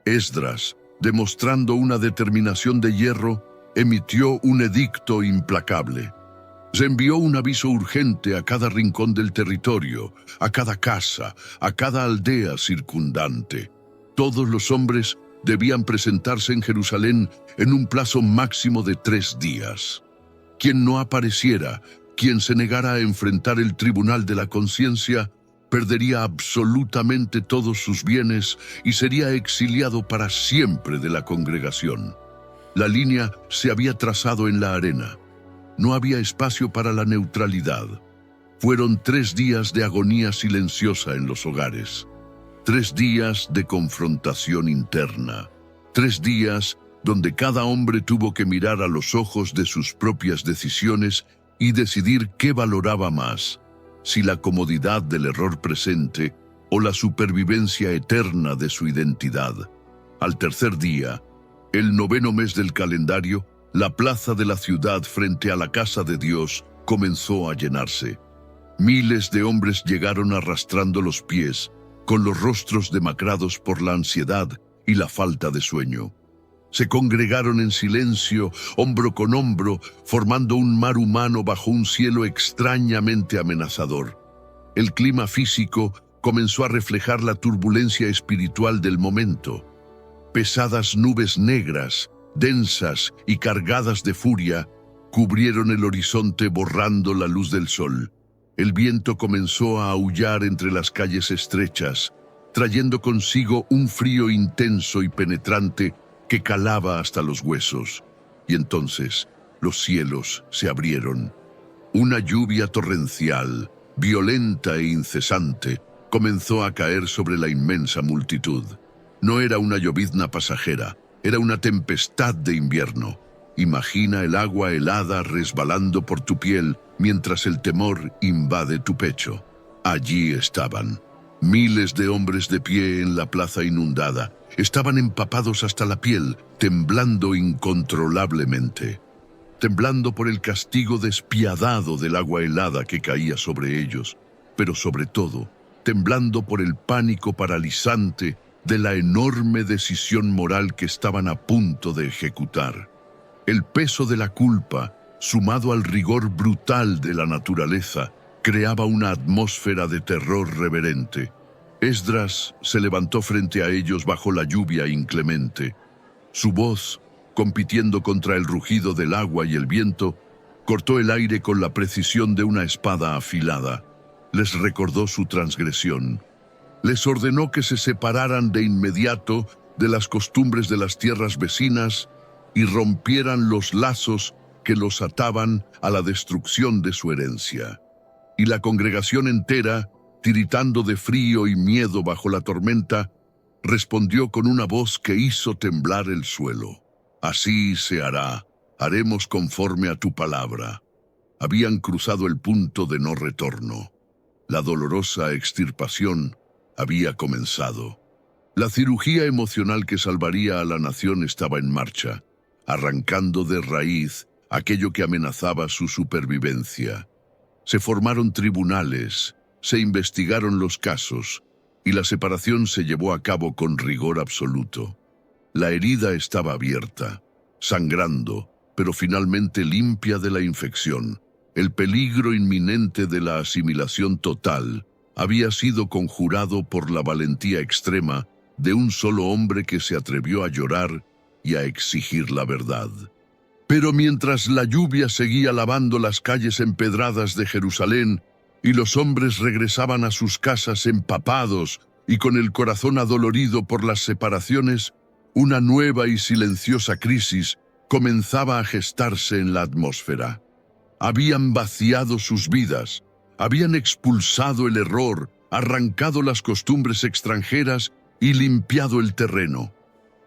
Esdras, demostrando una determinación de hierro, emitió un edicto implacable. Se envió un aviso urgente a cada rincón del territorio, a cada casa, a cada aldea circundante. Todos los hombres debían presentarse en Jerusalén en un plazo máximo de 3 días. Quien no apareciera, quien se negara a enfrentar el tribunal de la conciencia, perdería absolutamente todos sus bienes y sería exiliado para siempre de la congregación. La línea se había trazado en la arena. No había espacio para la neutralidad. Fueron 3 días de agonía silenciosa en los hogares. 3 días de confrontación interna. 3 días donde cada hombre tuvo que mirar a los ojos de sus propias decisiones y decidir qué valoraba más, si la comodidad del error presente o la supervivencia eterna de su identidad. Al tercer día, el 9º mes del calendario, la plaza de la ciudad frente a la casa de Dios comenzó a llenarse. Miles de hombres llegaron arrastrando los pies, con los rostros demacrados por la ansiedad y la falta de sueño. Se congregaron en silencio, hombro con hombro, formando un mar humano bajo un cielo extrañamente amenazador. El clima físico comenzó a reflejar la turbulencia espiritual del momento. Pesadas nubes negras, densas y cargadas de furia, cubrieron el horizonte borrando la luz del sol. El viento comenzó a aullar entre las calles estrechas, trayendo consigo un frío intenso y penetrante que calaba hasta los huesos. Y entonces los cielos se abrieron. Una lluvia torrencial, violenta e incesante, comenzó a caer sobre la inmensa multitud. No era una llovizna pasajera, era una tempestad de invierno. Imagina el agua helada resbalando por tu piel mientras el temor invade tu pecho. Allí estaban. Miles de hombres de pie en la plaza inundada. Estaban empapados hasta la piel, temblando incontrolablemente. Temblando por el castigo despiadado del agua helada que caía sobre ellos, pero sobre todo, temblando por el pánico paralizante de la enorme decisión moral que estaban a punto de ejecutar. El peso de la culpa, sumado al rigor brutal de la naturaleza, creaba una atmósfera de terror reverente. Esdras se levantó frente a ellos bajo la lluvia inclemente. Su voz, compitiendo contra el rugido del agua y el viento, cortó el aire con la precisión de una espada afilada. Les recordó su transgresión. Les ordenó que se separaran de inmediato de las costumbres de las tierras vecinas y rompieran los lazos que los ataban a la destrucción de su herencia. Y la congregación entera, tiritando de frío y miedo bajo la tormenta, respondió con una voz que hizo temblar el suelo. Así se hará, haremos conforme a tu palabra. Habían cruzado el punto de no retorno. La dolorosa extirpación había comenzado. La cirugía emocional que salvaría a la nación estaba en marcha, arrancando de raíz aquello que amenazaba su supervivencia. Se formaron tribunales, se investigaron los casos, y la separación se llevó a cabo con rigor absoluto. La herida estaba abierta, sangrando, pero finalmente limpia de la infección. El peligro inminente de la asimilación total había sido conjurado por la valentía extrema de un solo hombre que se atrevió a llorar y a exigir la verdad. Pero mientras la lluvia seguía lavando las calles empedradas de Jerusalén y los hombres regresaban a sus casas empapados y con el corazón adolorido por las separaciones, una nueva y silenciosa crisis comenzaba a gestarse en la atmósfera. habían vaciado sus vidas, habían expulsado el error, arrancado las costumbres extranjeras y limpiado el terreno.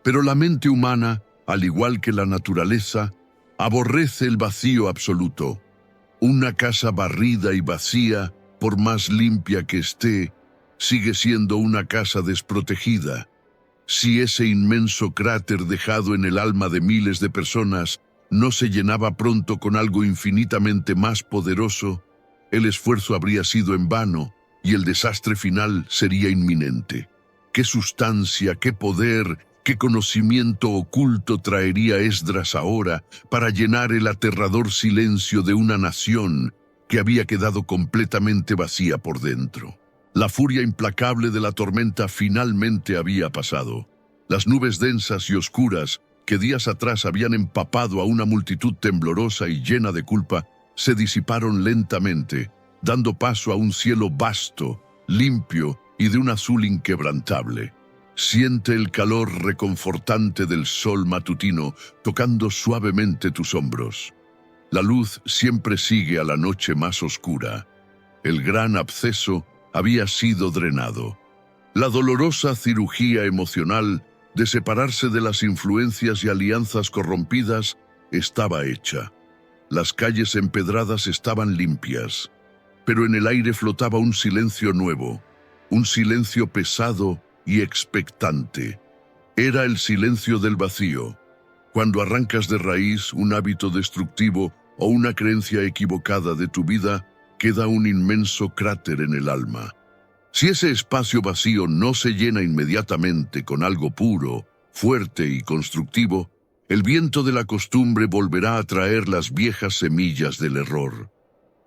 Pero la mente humana, al igual que la naturaleza, aborrece el vacío absoluto. Una casa barrida y vacía, por más limpia que esté, sigue siendo una casa desprotegida. Si ese inmenso cráter dejado en el alma de miles de personas no se llenaba pronto con algo infinitamente más poderoso, el esfuerzo habría sido en vano y el desastre final sería inminente. ¿Qué sustancia, qué poder, qué conocimiento oculto traería Esdras ahora para llenar el aterrador silencio de una nación que había quedado completamente vacía por dentro? La furia implacable de la tormenta finalmente había pasado. Las nubes densas y oscuras que días atrás habían empapado a una multitud temblorosa y llena de culpa se disiparon lentamente, dando paso a un cielo vasto, limpio y de un azul inquebrantable. Siente el calor reconfortante del sol matutino tocando suavemente tus hombros. La luz siempre sigue a la noche más oscura. El gran absceso había sido drenado. La dolorosa cirugía emocional de separarse de las influencias y alianzas corrompidas estaba hecha. Las calles empedradas estaban limpias, pero en el aire flotaba un silencio nuevo, un silencio pesado y expectante. Era el silencio del vacío. Cuando arrancas de raíz un hábito destructivo o una creencia equivocada de tu vida, queda un inmenso cráter en el alma. Si ese espacio vacío no se llena inmediatamente con algo puro, fuerte y constructivo, el viento de la costumbre volverá a traer las viejas semillas del error.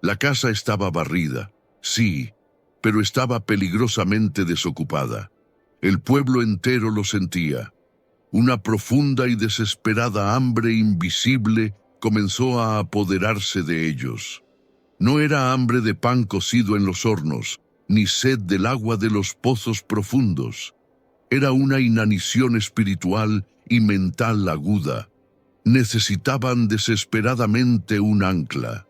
La casa estaba barrida, sí, pero estaba peligrosamente desocupada. El pueblo entero lo sentía. Una profunda y desesperada hambre invisible comenzó a apoderarse de ellos. No era hambre de pan cocido en los hornos, ni sed del agua de los pozos profundos. Era una inanición espiritual y mental aguda. Necesitaban desesperadamente un ancla,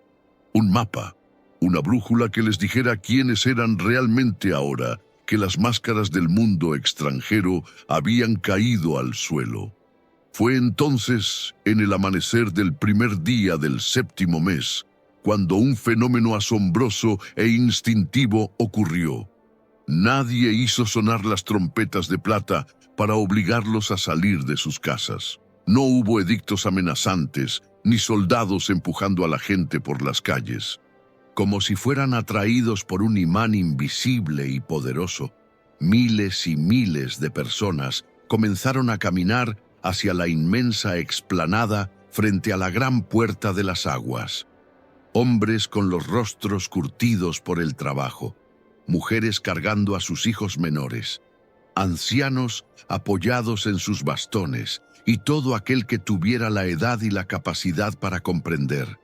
un mapa, una brújula que les dijera quiénes eran realmente ahora que las máscaras del mundo extranjero habían caído al suelo. Fue entonces, en el amanecer del primer día del 7º mes, cuando un fenómeno asombroso e instintivo ocurrió. Nadie hizo sonar las trompetas de plata para obligarlos a salir de sus casas. No hubo edictos amenazantes, ni soldados empujando a la gente por las calles. Como si fueran atraídos por un imán invisible y poderoso, miles y miles de personas comenzaron a caminar hacia la inmensa explanada frente a la gran puerta de las aguas. Hombres con los rostros curtidos por el trabajo, mujeres cargando a sus hijos menores, ancianos apoyados en sus bastones y todo aquel que tuviera la edad y la capacidad para comprender.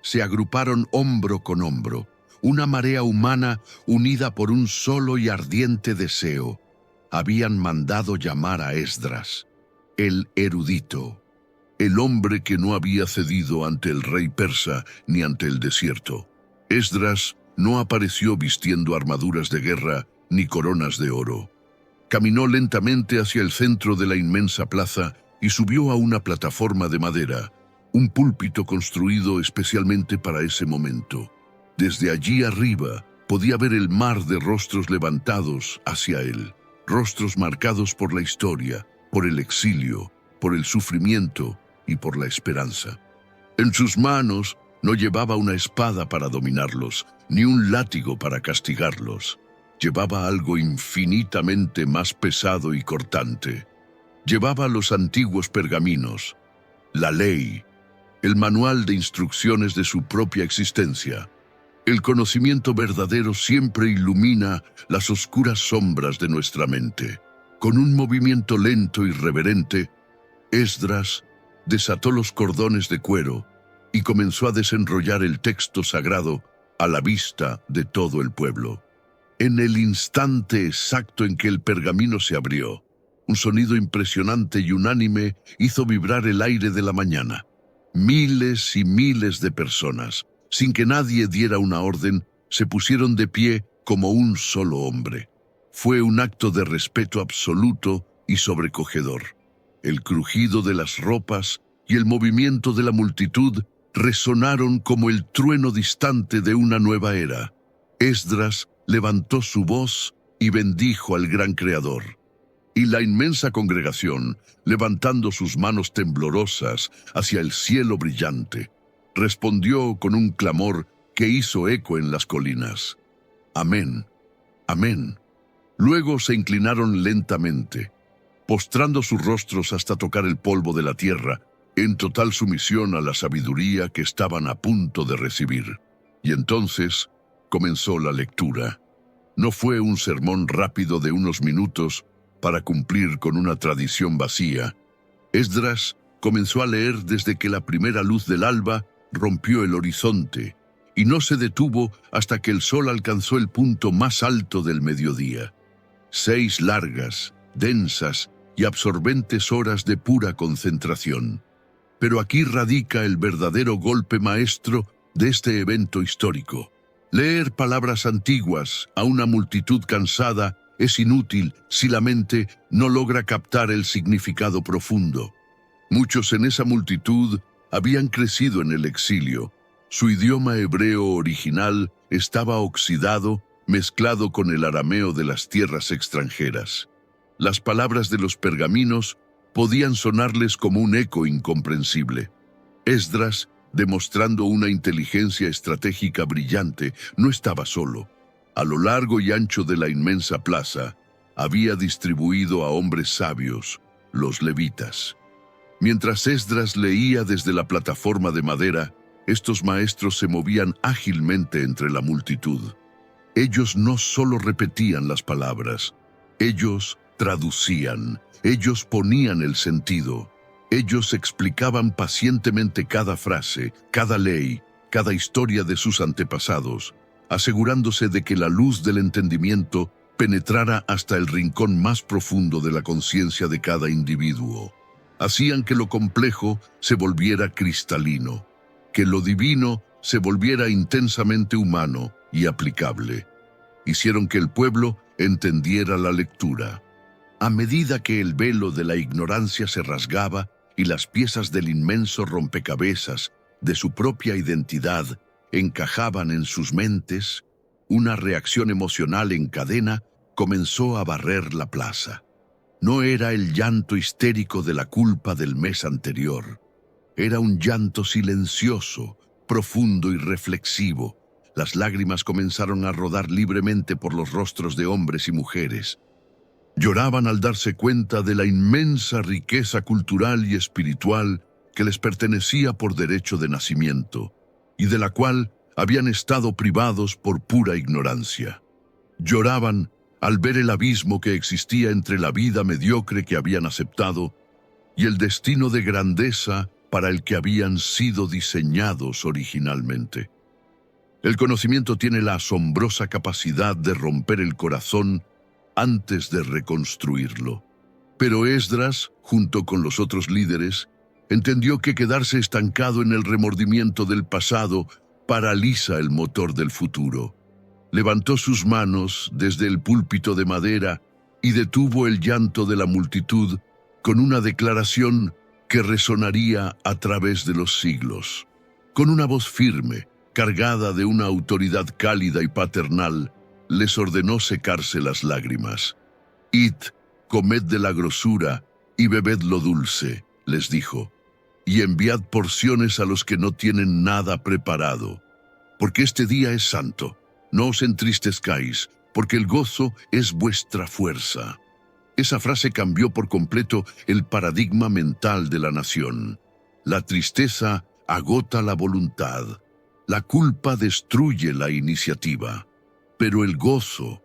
Se agruparon hombro con hombro, una marea humana unida por un solo y ardiente deseo. Habían mandado llamar a Esdras, el erudito, el hombre que no había cedido ante el rey persa ni ante el desierto. Esdras no apareció vistiendo armaduras de guerra ni coronas de oro. Caminó lentamente hacia el centro de la inmensa plaza y subió a una plataforma de madera, un púlpito construido especialmente para ese momento. Desde allí arriba podía ver el mar de rostros levantados hacia él, rostros marcados por la historia, por el exilio, por el sufrimiento y por la esperanza. En sus manos no llevaba una espada para dominarlos, ni un látigo para castigarlos. Llevaba algo infinitamente más pesado y cortante. Llevaba los antiguos pergaminos, la ley, el manual de instrucciones de su propia existencia. El conocimiento verdadero siempre ilumina las oscuras sombras de nuestra mente. Con un movimiento lento y reverente, Esdras desató los cordones de cuero y comenzó a desenrollar el texto sagrado a la vista de todo el pueblo. En el instante exacto en que el pergamino se abrió, un sonido impresionante y unánime hizo vibrar el aire de la mañana. Miles y miles de personas, sin que nadie diera una orden, se pusieron de pie como un solo hombre. Fue un acto de respeto absoluto y sobrecogedor. El crujido de las ropas y el movimiento de la multitud resonaron como el trueno distante de una nueva era. Esdras levantó su voz y bendijo al gran Creador. Y la inmensa congregación, levantando sus manos temblorosas hacia el cielo brillante, respondió con un clamor que hizo eco en las colinas. Amén, amén. Luego se inclinaron lentamente, postrando sus rostros hasta tocar el polvo de la tierra, en total sumisión a la sabiduría que estaban a punto de recibir. Y entonces comenzó la lectura. No fue un sermón rápido de unos minutos para cumplir con una tradición vacía. Esdras comenzó a leer desde que la primera luz del alba rompió el horizonte, y no se detuvo hasta que el sol alcanzó el punto más alto del mediodía. 6 largas, densas y absorbentes horas de pura concentración. Pero aquí radica el verdadero golpe maestro de este evento histórico. Leer palabras antiguas a una multitud cansada es inútil si la mente no logra captar el significado profundo. Muchos en esa multitud habían crecido en el exilio. Su idioma hebreo original estaba oxidado, mezclado con el arameo de las tierras extranjeras. Las palabras de los pergaminos podían sonarles como un eco incomprensible. Esdras, demostrando una inteligencia estratégica brillante, no estaba solo. A lo largo y ancho de la inmensa plaza, había distribuido a hombres sabios, los levitas. Mientras Esdras leía desde la plataforma de madera, estos maestros se movían ágilmente entre la multitud. Ellos no solo repetían las palabras, ellos traducían, ellos ponían el sentido, ellos explicaban pacientemente cada frase, cada ley, cada historia de sus antepasados, asegurándose de que la luz del entendimiento penetrara hasta el rincón más profundo de la conciencia de cada individuo. Hacían que lo complejo se volviera cristalino, que lo divino se volviera intensamente humano y aplicable. Hicieron que el pueblo entendiera la lectura. A medida que el velo de la ignorancia se rasgaba y las piezas del inmenso rompecabezas de su propia identidad encajaban en sus mentes, una reacción emocional en cadena comenzó a barrer la plaza. No era el llanto histérico de la culpa del mes anterior. Era un llanto silencioso, profundo y reflexivo. Las lágrimas comenzaron a rodar libremente por los rostros de hombres y mujeres. Lloraban al darse cuenta de la inmensa riqueza cultural y espiritual que les pertenecía por derecho de nacimiento, y de la cual habían estado privados por pura ignorancia. Lloraban al ver el abismo que existía entre la vida mediocre que habían aceptado y el destino de grandeza para el que habían sido diseñados originalmente. El conocimiento tiene la asombrosa capacidad de romper el corazón antes de reconstruirlo. Pero Esdras, junto con los otros líderes, entendió que quedarse estancado en el remordimiento del pasado paraliza el motor del futuro. Levantó sus manos desde el púlpito de madera y detuvo el llanto de la multitud con una declaración que resonaría a través de los siglos. Con una voz firme, cargada de una autoridad cálida y paternal, les ordenó secarse las lágrimas. «Id, comed de la grosura y bebed lo dulce», les dijo, «y enviad porciones a los que no tienen nada preparado, porque este día es santo. No os entristezcáis, porque el gozo es vuestra fuerza». Esa frase cambió por completo el paradigma mental de la nación. La tristeza agota la voluntad. La culpa destruye la iniciativa. Pero el gozo,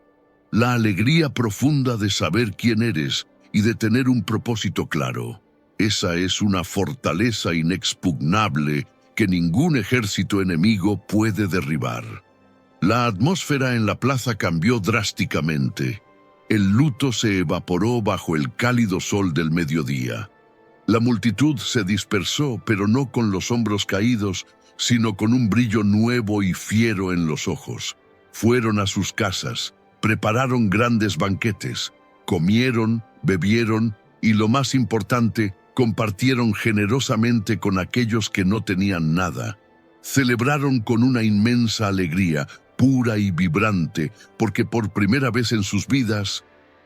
la alegría profunda de saber quién eres y de tener un propósito claro, esa es una fortaleza inexpugnable que ningún ejército enemigo puede derribar. La atmósfera en la plaza cambió drásticamente. El luto se evaporó bajo el cálido sol del mediodía. La multitud se dispersó, pero no con los hombros caídos, sino con un brillo nuevo y fiero en los ojos. Fueron a sus casas, prepararon grandes banquetes, comieron, bebieron y, lo más importante, compartieron generosamente con aquellos que no tenían nada. Celebraron con una inmensa alegría, pura y vibrante, porque por primera vez en sus vidas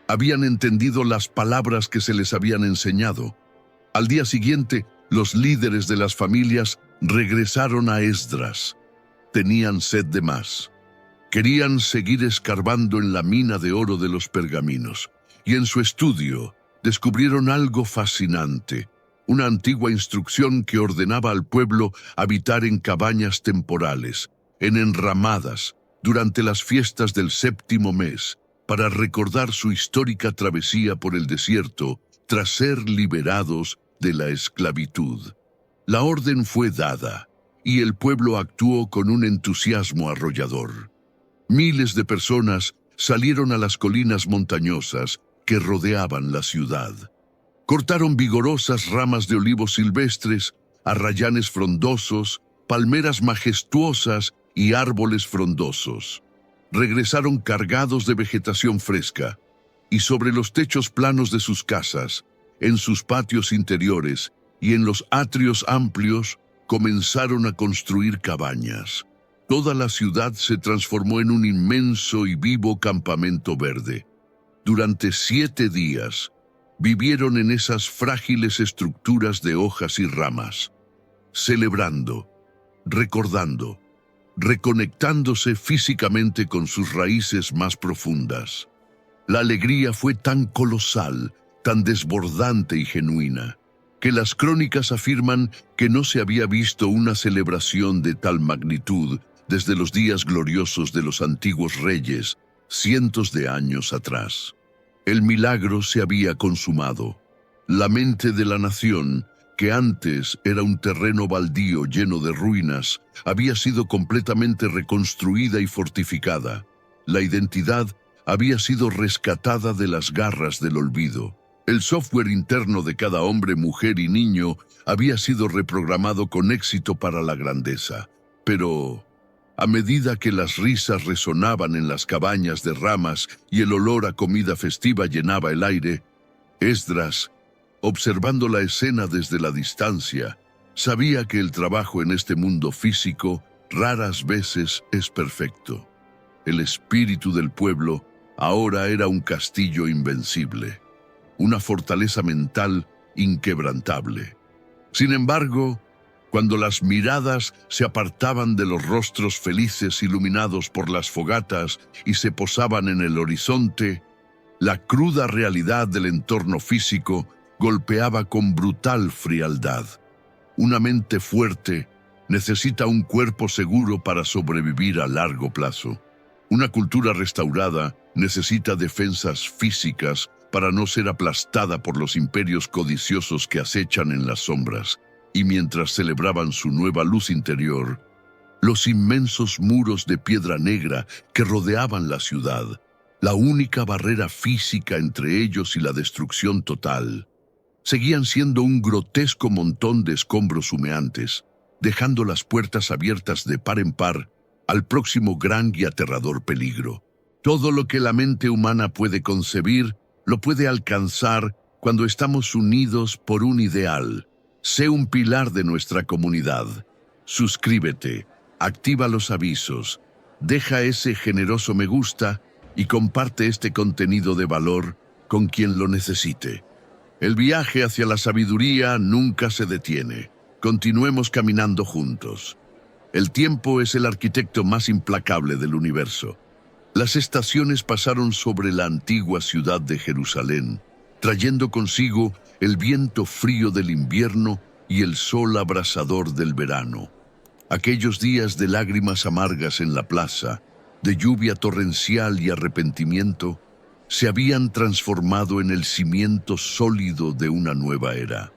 habían entendido las palabras que se les habían enseñado. Al día siguiente, los líderes de las familias regresaron a Esdras. Tenían sed de más. Querían seguir escarbando en la mina de oro de los pergaminos, y en su estudio descubrieron algo fascinante, una antigua instrucción que ordenaba al pueblo habitar en cabañas temporales, en enramadas, durante las fiestas del 7º mes, para recordar su histórica travesía por el desierto tras ser liberados de la esclavitud. La orden fue dada, y el pueblo actuó con un entusiasmo arrollador. Miles de personas salieron a las colinas montañosas que rodeaban la ciudad. Cortaron vigorosas ramas de olivos silvestres, arrayanes frondosos, palmeras majestuosas y árboles frondosos. Regresaron cargados de vegetación fresca, y sobre los techos planos de sus casas, en sus patios interiores y en los atrios amplios, comenzaron a construir cabañas. Toda la ciudad se transformó en un inmenso y vivo campamento verde. Durante 7 días, vivieron en esas frágiles estructuras de hojas y ramas, celebrando, recordando, reconectándose físicamente con sus raíces más profundas. La alegría fue tan colosal, tan desbordante y genuina, que las crónicas afirman que no se había visto una celebración de tal magnitud desde los días gloriosos de los antiguos reyes, cientos de años atrás. El milagro se había consumado. La mente de la nación, que antes era un terreno baldío lleno de ruinas, había sido completamente reconstruida y fortificada. La identidad había sido rescatada de las garras del olvido. El software interno de cada hombre, mujer y niño había sido reprogramado con éxito para la grandeza. Pero a medida que las risas resonaban en las cabañas de ramas y el olor a comida festiva llenaba el aire, Esdras, observando la escena desde la distancia, sabía que el trabajo en este mundo físico raras veces es perfecto. El espíritu del pueblo ahora era un castillo invencible, una fortaleza mental inquebrantable. Sin embargo, cuando las miradas se apartaban de los rostros felices iluminados por las fogatas y se posaban en el horizonte, la cruda realidad del entorno físico golpeaba con brutal frialdad. Una mente fuerte necesita un cuerpo seguro para sobrevivir a largo plazo. Una cultura restaurada necesita defensas físicas para no ser aplastada por los imperios codiciosos que acechan en las sombras. Y mientras celebraban su nueva luz interior, los inmensos muros de piedra negra que rodeaban la ciudad, la única barrera física entre ellos y la destrucción total, seguían siendo un grotesco montón de escombros humeantes, dejando las puertas abiertas de par en par al próximo gran y aterrador peligro. Todo lo que la mente humana puede concebir, lo puede alcanzar cuando estamos unidos por un ideal. Sé un pilar de nuestra comunidad. Suscríbete, activa los avisos, deja ese generoso me gusta y comparte este contenido de valor con quien lo necesite. El viaje hacia la sabiduría nunca se detiene. Continuemos caminando juntos. El tiempo es el arquitecto más implacable del universo. Las estaciones pasaron sobre la antigua ciudad de Jerusalén, trayendo consigo el viento frío del invierno y el sol abrasador del verano. Aquellos días de lágrimas amargas en la plaza, de lluvia torrencial y arrepentimiento, se habían transformado en el cimiento sólido de una nueva era.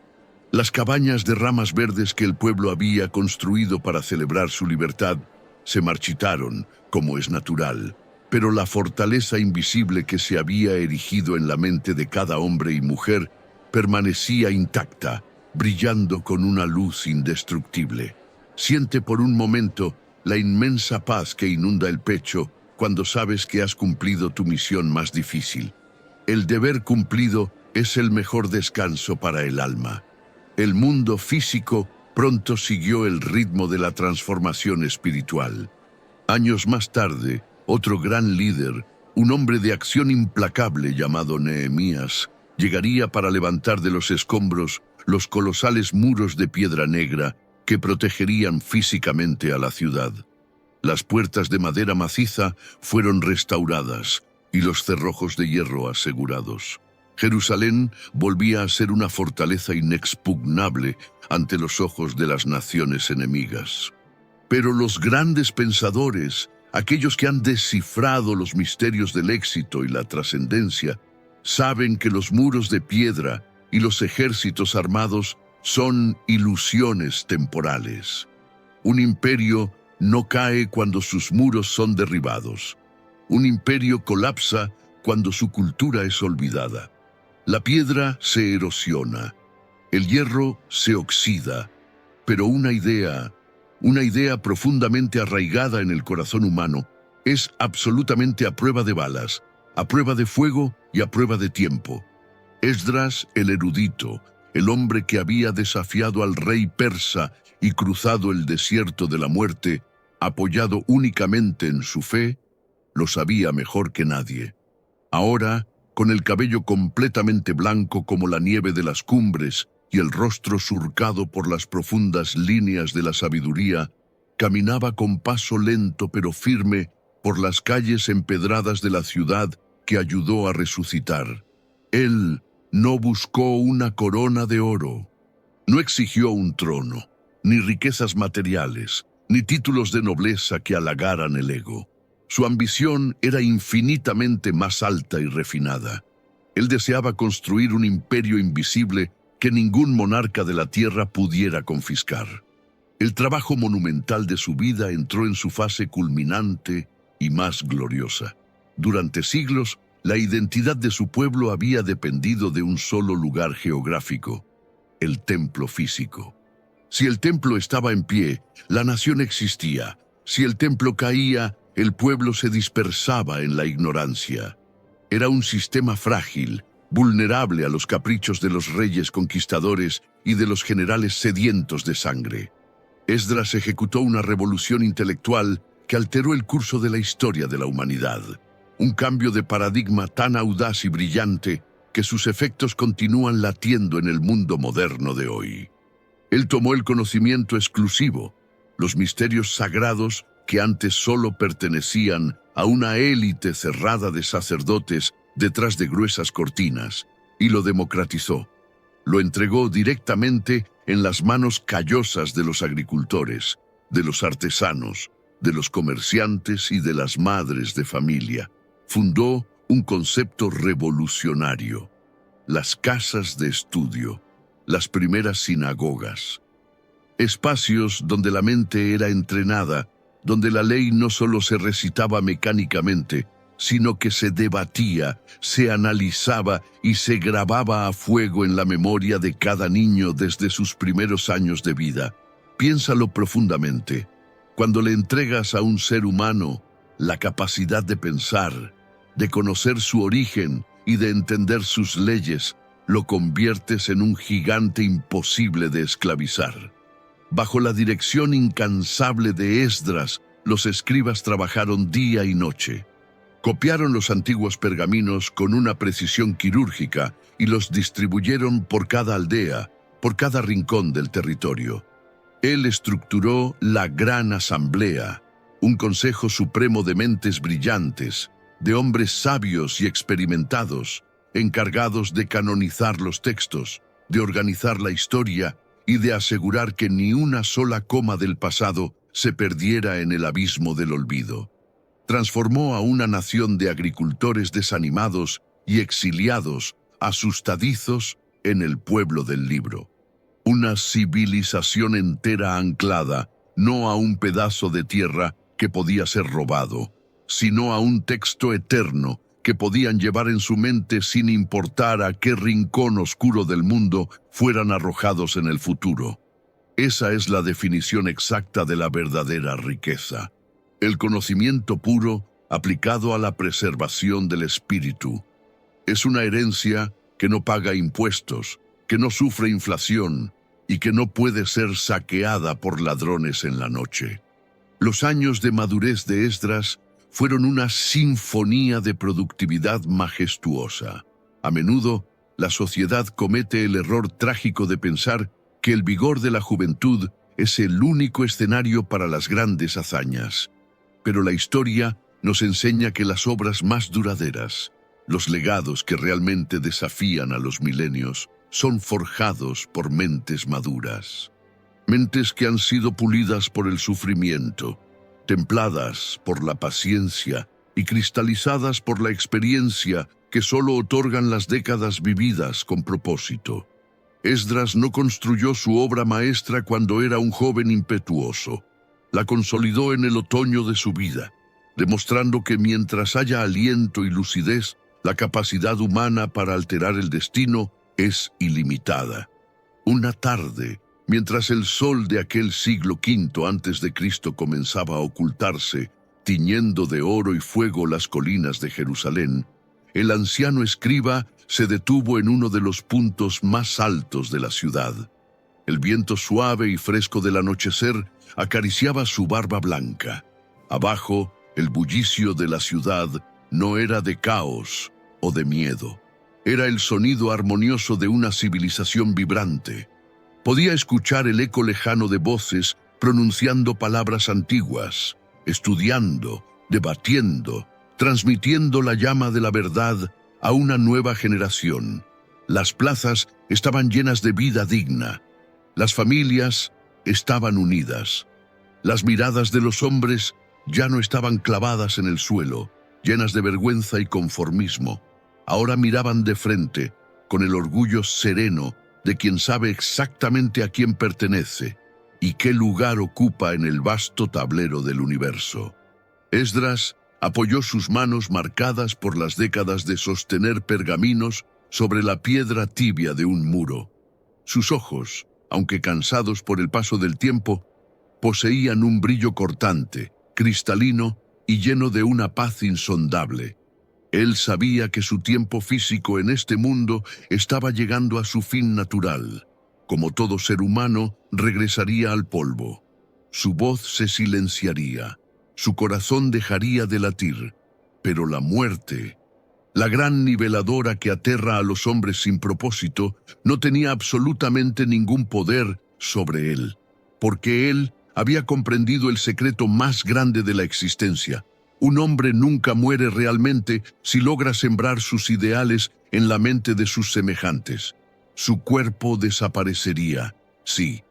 Las cabañas de ramas verdes que el pueblo había construido para celebrar su libertad se marchitaron, como es natural, pero la fortaleza invisible que se había erigido en la mente de cada hombre y mujer permanecía intacta, brillando con una luz indestructible. Siente por un momento la inmensa paz que inunda el pecho cuando sabes que has cumplido tu misión más difícil. El deber cumplido es el mejor descanso para el alma. El mundo físico pronto siguió el ritmo de la transformación espiritual. Años más tarde, otro gran líder, un hombre de acción implacable llamado Nehemías, llegaría para levantar de los escombros los colosales muros de piedra negra que protegerían físicamente a la ciudad. Las puertas de madera maciza fueron restauradas y los cerrojos de hierro asegurados. Jerusalén volvía a ser una fortaleza inexpugnable ante los ojos de las naciones enemigas. Pero los grandes pensadores, aquellos que han descifrado los misterios del éxito y la trascendencia, saben que los muros de piedra y los ejércitos armados son ilusiones temporales. Un imperio no cae cuando sus muros son derribados. Un imperio colapsa cuando su cultura es olvidada. La piedra se erosiona, el hierro se oxida, pero una idea profundamente arraigada en el corazón humano, es absolutamente a prueba de balas, a prueba de fuego y a prueba de tiempo. Esdras, el erudito, el hombre que había desafiado al rey persa y cruzado el desierto de la muerte, apoyado únicamente en su fe, lo sabía mejor que nadie. Ahora, con el cabello completamente blanco como la nieve de las cumbres y el rostro surcado por las profundas líneas de la sabiduría, caminaba con paso lento pero firme por las calles empedradas de la ciudad que ayudó a resucitar. Él no buscó una corona de oro, no exigió un trono, ni riquezas materiales, ni títulos de nobleza que halagaran el ego. Su ambición era infinitamente más alta y refinada. Él deseaba construir un imperio invisible que ningún monarca de la tierra pudiera confiscar. El trabajo monumental de su vida entró en su fase culminante y más gloriosa. Durante siglos, la identidad de su pueblo había dependido de un solo lugar geográfico, el templo físico. Si el templo estaba en pie, la nación existía. Si el templo caía, el pueblo se dispersaba en la ignorancia. Era un sistema frágil, vulnerable a los caprichos de los reyes conquistadores y de los generales sedientos de sangre. Esdras ejecutó una revolución intelectual que alteró el curso de la historia de la humanidad. Un cambio de paradigma tan audaz y brillante que sus efectos continúan latiendo en el mundo moderno de hoy. Él tomó el conocimiento exclusivo, los misterios sagrados que antes solo pertenecían a una élite cerrada de sacerdotes detrás de gruesas cortinas, y lo democratizó. Lo entregó directamente en las manos callosas de los agricultores, de los artesanos, de los comerciantes y de las madres de familia. Fundó un concepto revolucionario: las casas de estudio, las primeras sinagogas. Espacios donde la mente era entrenada, donde la ley no solo se recitaba mecánicamente, sino que se debatía, se analizaba y se grababa a fuego en la memoria de cada niño desde sus primeros años de vida. Piénsalo profundamente. Cuando le entregas a un ser humano la capacidad de pensar, de conocer su origen y de entender sus leyes, lo conviertes en un gigante imposible de esclavizar. Bajo la dirección incansable de Esdras, los escribas trabajaron día y noche. Copiaron los antiguos pergaminos con una precisión quirúrgica y los distribuyeron por cada aldea, por cada rincón del territorio. Él estructuró la Gran Asamblea, un consejo supremo de mentes brillantes, de hombres sabios y experimentados, encargados de canonizar los textos, de organizar la historia y de asegurar que ni una sola coma del pasado se perdiera en el abismo del olvido. Transformó a una nación de agricultores desanimados y exiliados, asustadizos, en el pueblo del libro. Una civilización entera anclada, no a un pedazo de tierra que podía ser robado, sino a un texto eterno que podían llevar en su mente sin importar a qué rincón oscuro del mundo fueran arrojados en el futuro. Esa es la definición exacta de la verdadera riqueza. El conocimiento puro aplicado a la preservación del espíritu. Es una herencia que no paga impuestos, que no sufre inflación y que no puede ser saqueada por ladrones en la noche. Los años de madurez de Esdras fueron una sinfonía de productividad majestuosa. A menudo, la sociedad comete el error trágico de pensar que el vigor de la juventud es el único escenario para las grandes hazañas. Pero la historia nos enseña que las obras más duraderas, los legados que realmente desafían a los milenios, son forjados por mentes maduras. Mentes que han sido pulidas por el sufrimiento, templadas por la paciencia y cristalizadas por la experiencia que solo otorgan las décadas vividas con propósito. Esdras no construyó su obra maestra cuando era un joven impetuoso. La consolidó en el otoño de su vida, demostrando que mientras haya aliento y lucidez, la capacidad humana para alterar el destino es ilimitada. Una tarde, mientras el sol de aquel siglo V a.C. comenzaba a ocultarse, tiñendo de oro y fuego las colinas de Jerusalén, el anciano escriba se detuvo en uno de los puntos más altos de la ciudad. El viento suave y fresco del anochecer acariciaba su barba blanca. Abajo, el bullicio de la ciudad no era de caos o de miedo. Era el sonido armonioso de una civilización vibrante. Podía escuchar el eco lejano de voces pronunciando palabras antiguas, estudiando, debatiendo, transmitiendo la llama de la verdad a una nueva generación. Las plazas estaban llenas de vida digna. Las familias estaban unidas. Las miradas de los hombres ya no estaban clavadas en el suelo, llenas de vergüenza y conformismo. Ahora miraban de frente, con el orgullo sereno de quien sabe exactamente a quién pertenece y qué lugar ocupa en el vasto tablero del universo. Esdras apoyó sus manos marcadas por las décadas de sostener pergaminos sobre la piedra tibia de un muro. Sus ojos, aunque cansados por el paso del tiempo, poseían un brillo cortante, cristalino y lleno de una paz insondable. Él sabía que su tiempo físico en este mundo estaba llegando a su fin natural. Como todo ser humano, regresaría al polvo. Su voz se silenciaría, su corazón dejaría de latir, pero la muerte, la gran niveladora que aterra a los hombres sin propósito, no tenía absolutamente ningún poder sobre él, porque él había comprendido el secreto más grande de la existencia. Un hombre nunca muere realmente si logra sembrar sus ideales en la mente de sus semejantes. Su cuerpo desaparecería, sí,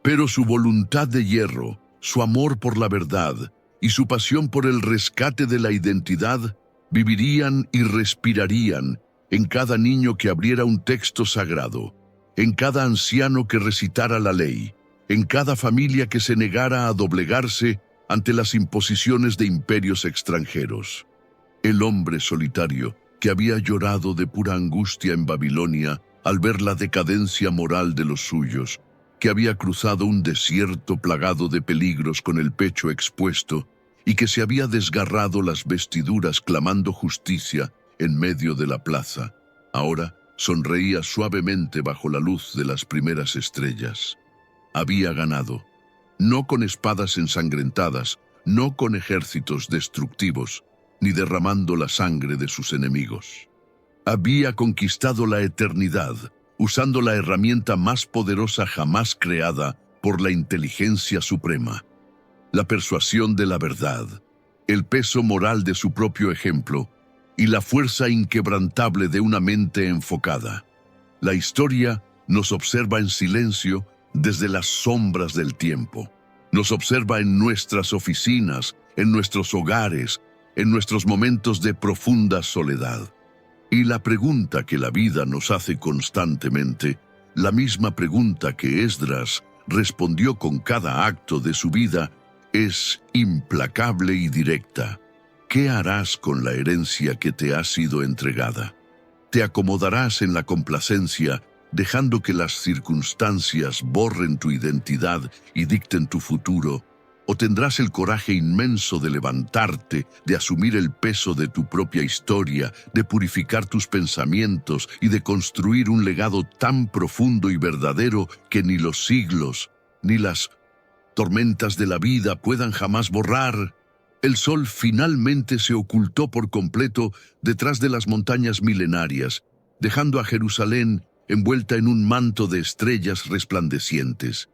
pero su voluntad de hierro, su amor por la verdad y su pasión por el rescate de la identidad vivirían y respirarían en cada niño que abriera un texto sagrado, en cada anciano que recitara la ley, en cada familia que se negara a doblegarse ante las imposiciones de imperios extranjeros. El hombre solitario, que había llorado de pura angustia en Babilonia al ver la decadencia moral de los suyos, que había cruzado un desierto plagado de peligros con el pecho expuesto y que se había desgarrado las vestiduras clamando justicia en medio de la plaza, ahora sonreía suavemente bajo la luz de las primeras estrellas. Había ganado. No con espadas ensangrentadas, no con ejércitos destructivos, ni derramando la sangre de sus enemigos. Había conquistado la eternidad, usando la herramienta más poderosa jamás creada por la inteligencia suprema, la persuasión de la verdad, el peso moral de su propio ejemplo y la fuerza inquebrantable de una mente enfocada. La historia nos observa en silencio desde las sombras del tiempo. Nos observa en nuestras oficinas, en nuestros hogares, en nuestros momentos de profunda soledad. Y la pregunta que la vida nos hace constantemente, la misma pregunta que Esdras respondió con cada acto de su vida, es implacable y directa. ¿Qué harás con la herencia que te ha sido entregada? ¿Te acomodarás en la complacencia dejando que las circunstancias borren tu identidad y dicten tu futuro, o tendrás el coraje inmenso de levantarte, de asumir el peso de tu propia historia, de purificar tus pensamientos y de construir un legado tan profundo y verdadero que ni los siglos, ni las tormentas de la vida puedan jamás borrar. El sol finalmente se ocultó por completo detrás de las montañas milenarias, dejando a Jerusalén envuelta en un manto de estrellas resplandecientes.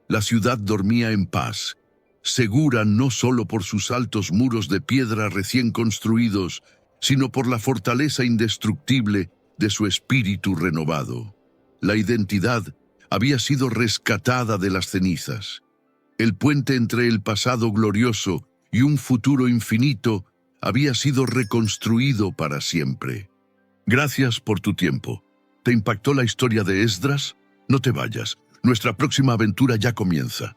La ciudad dormía en paz, segura no solo por sus altos muros de piedra recién construidos, sino por la fortaleza indestructible de su espíritu renovado. La identidad había sido rescatada de las cenizas. El puente entre el pasado glorioso y un futuro infinito había sido reconstruido para siempre. Gracias por tu tiempo. ¿Te impactó la historia de Esdras? No te vayas. Nuestra próxima aventura ya comienza.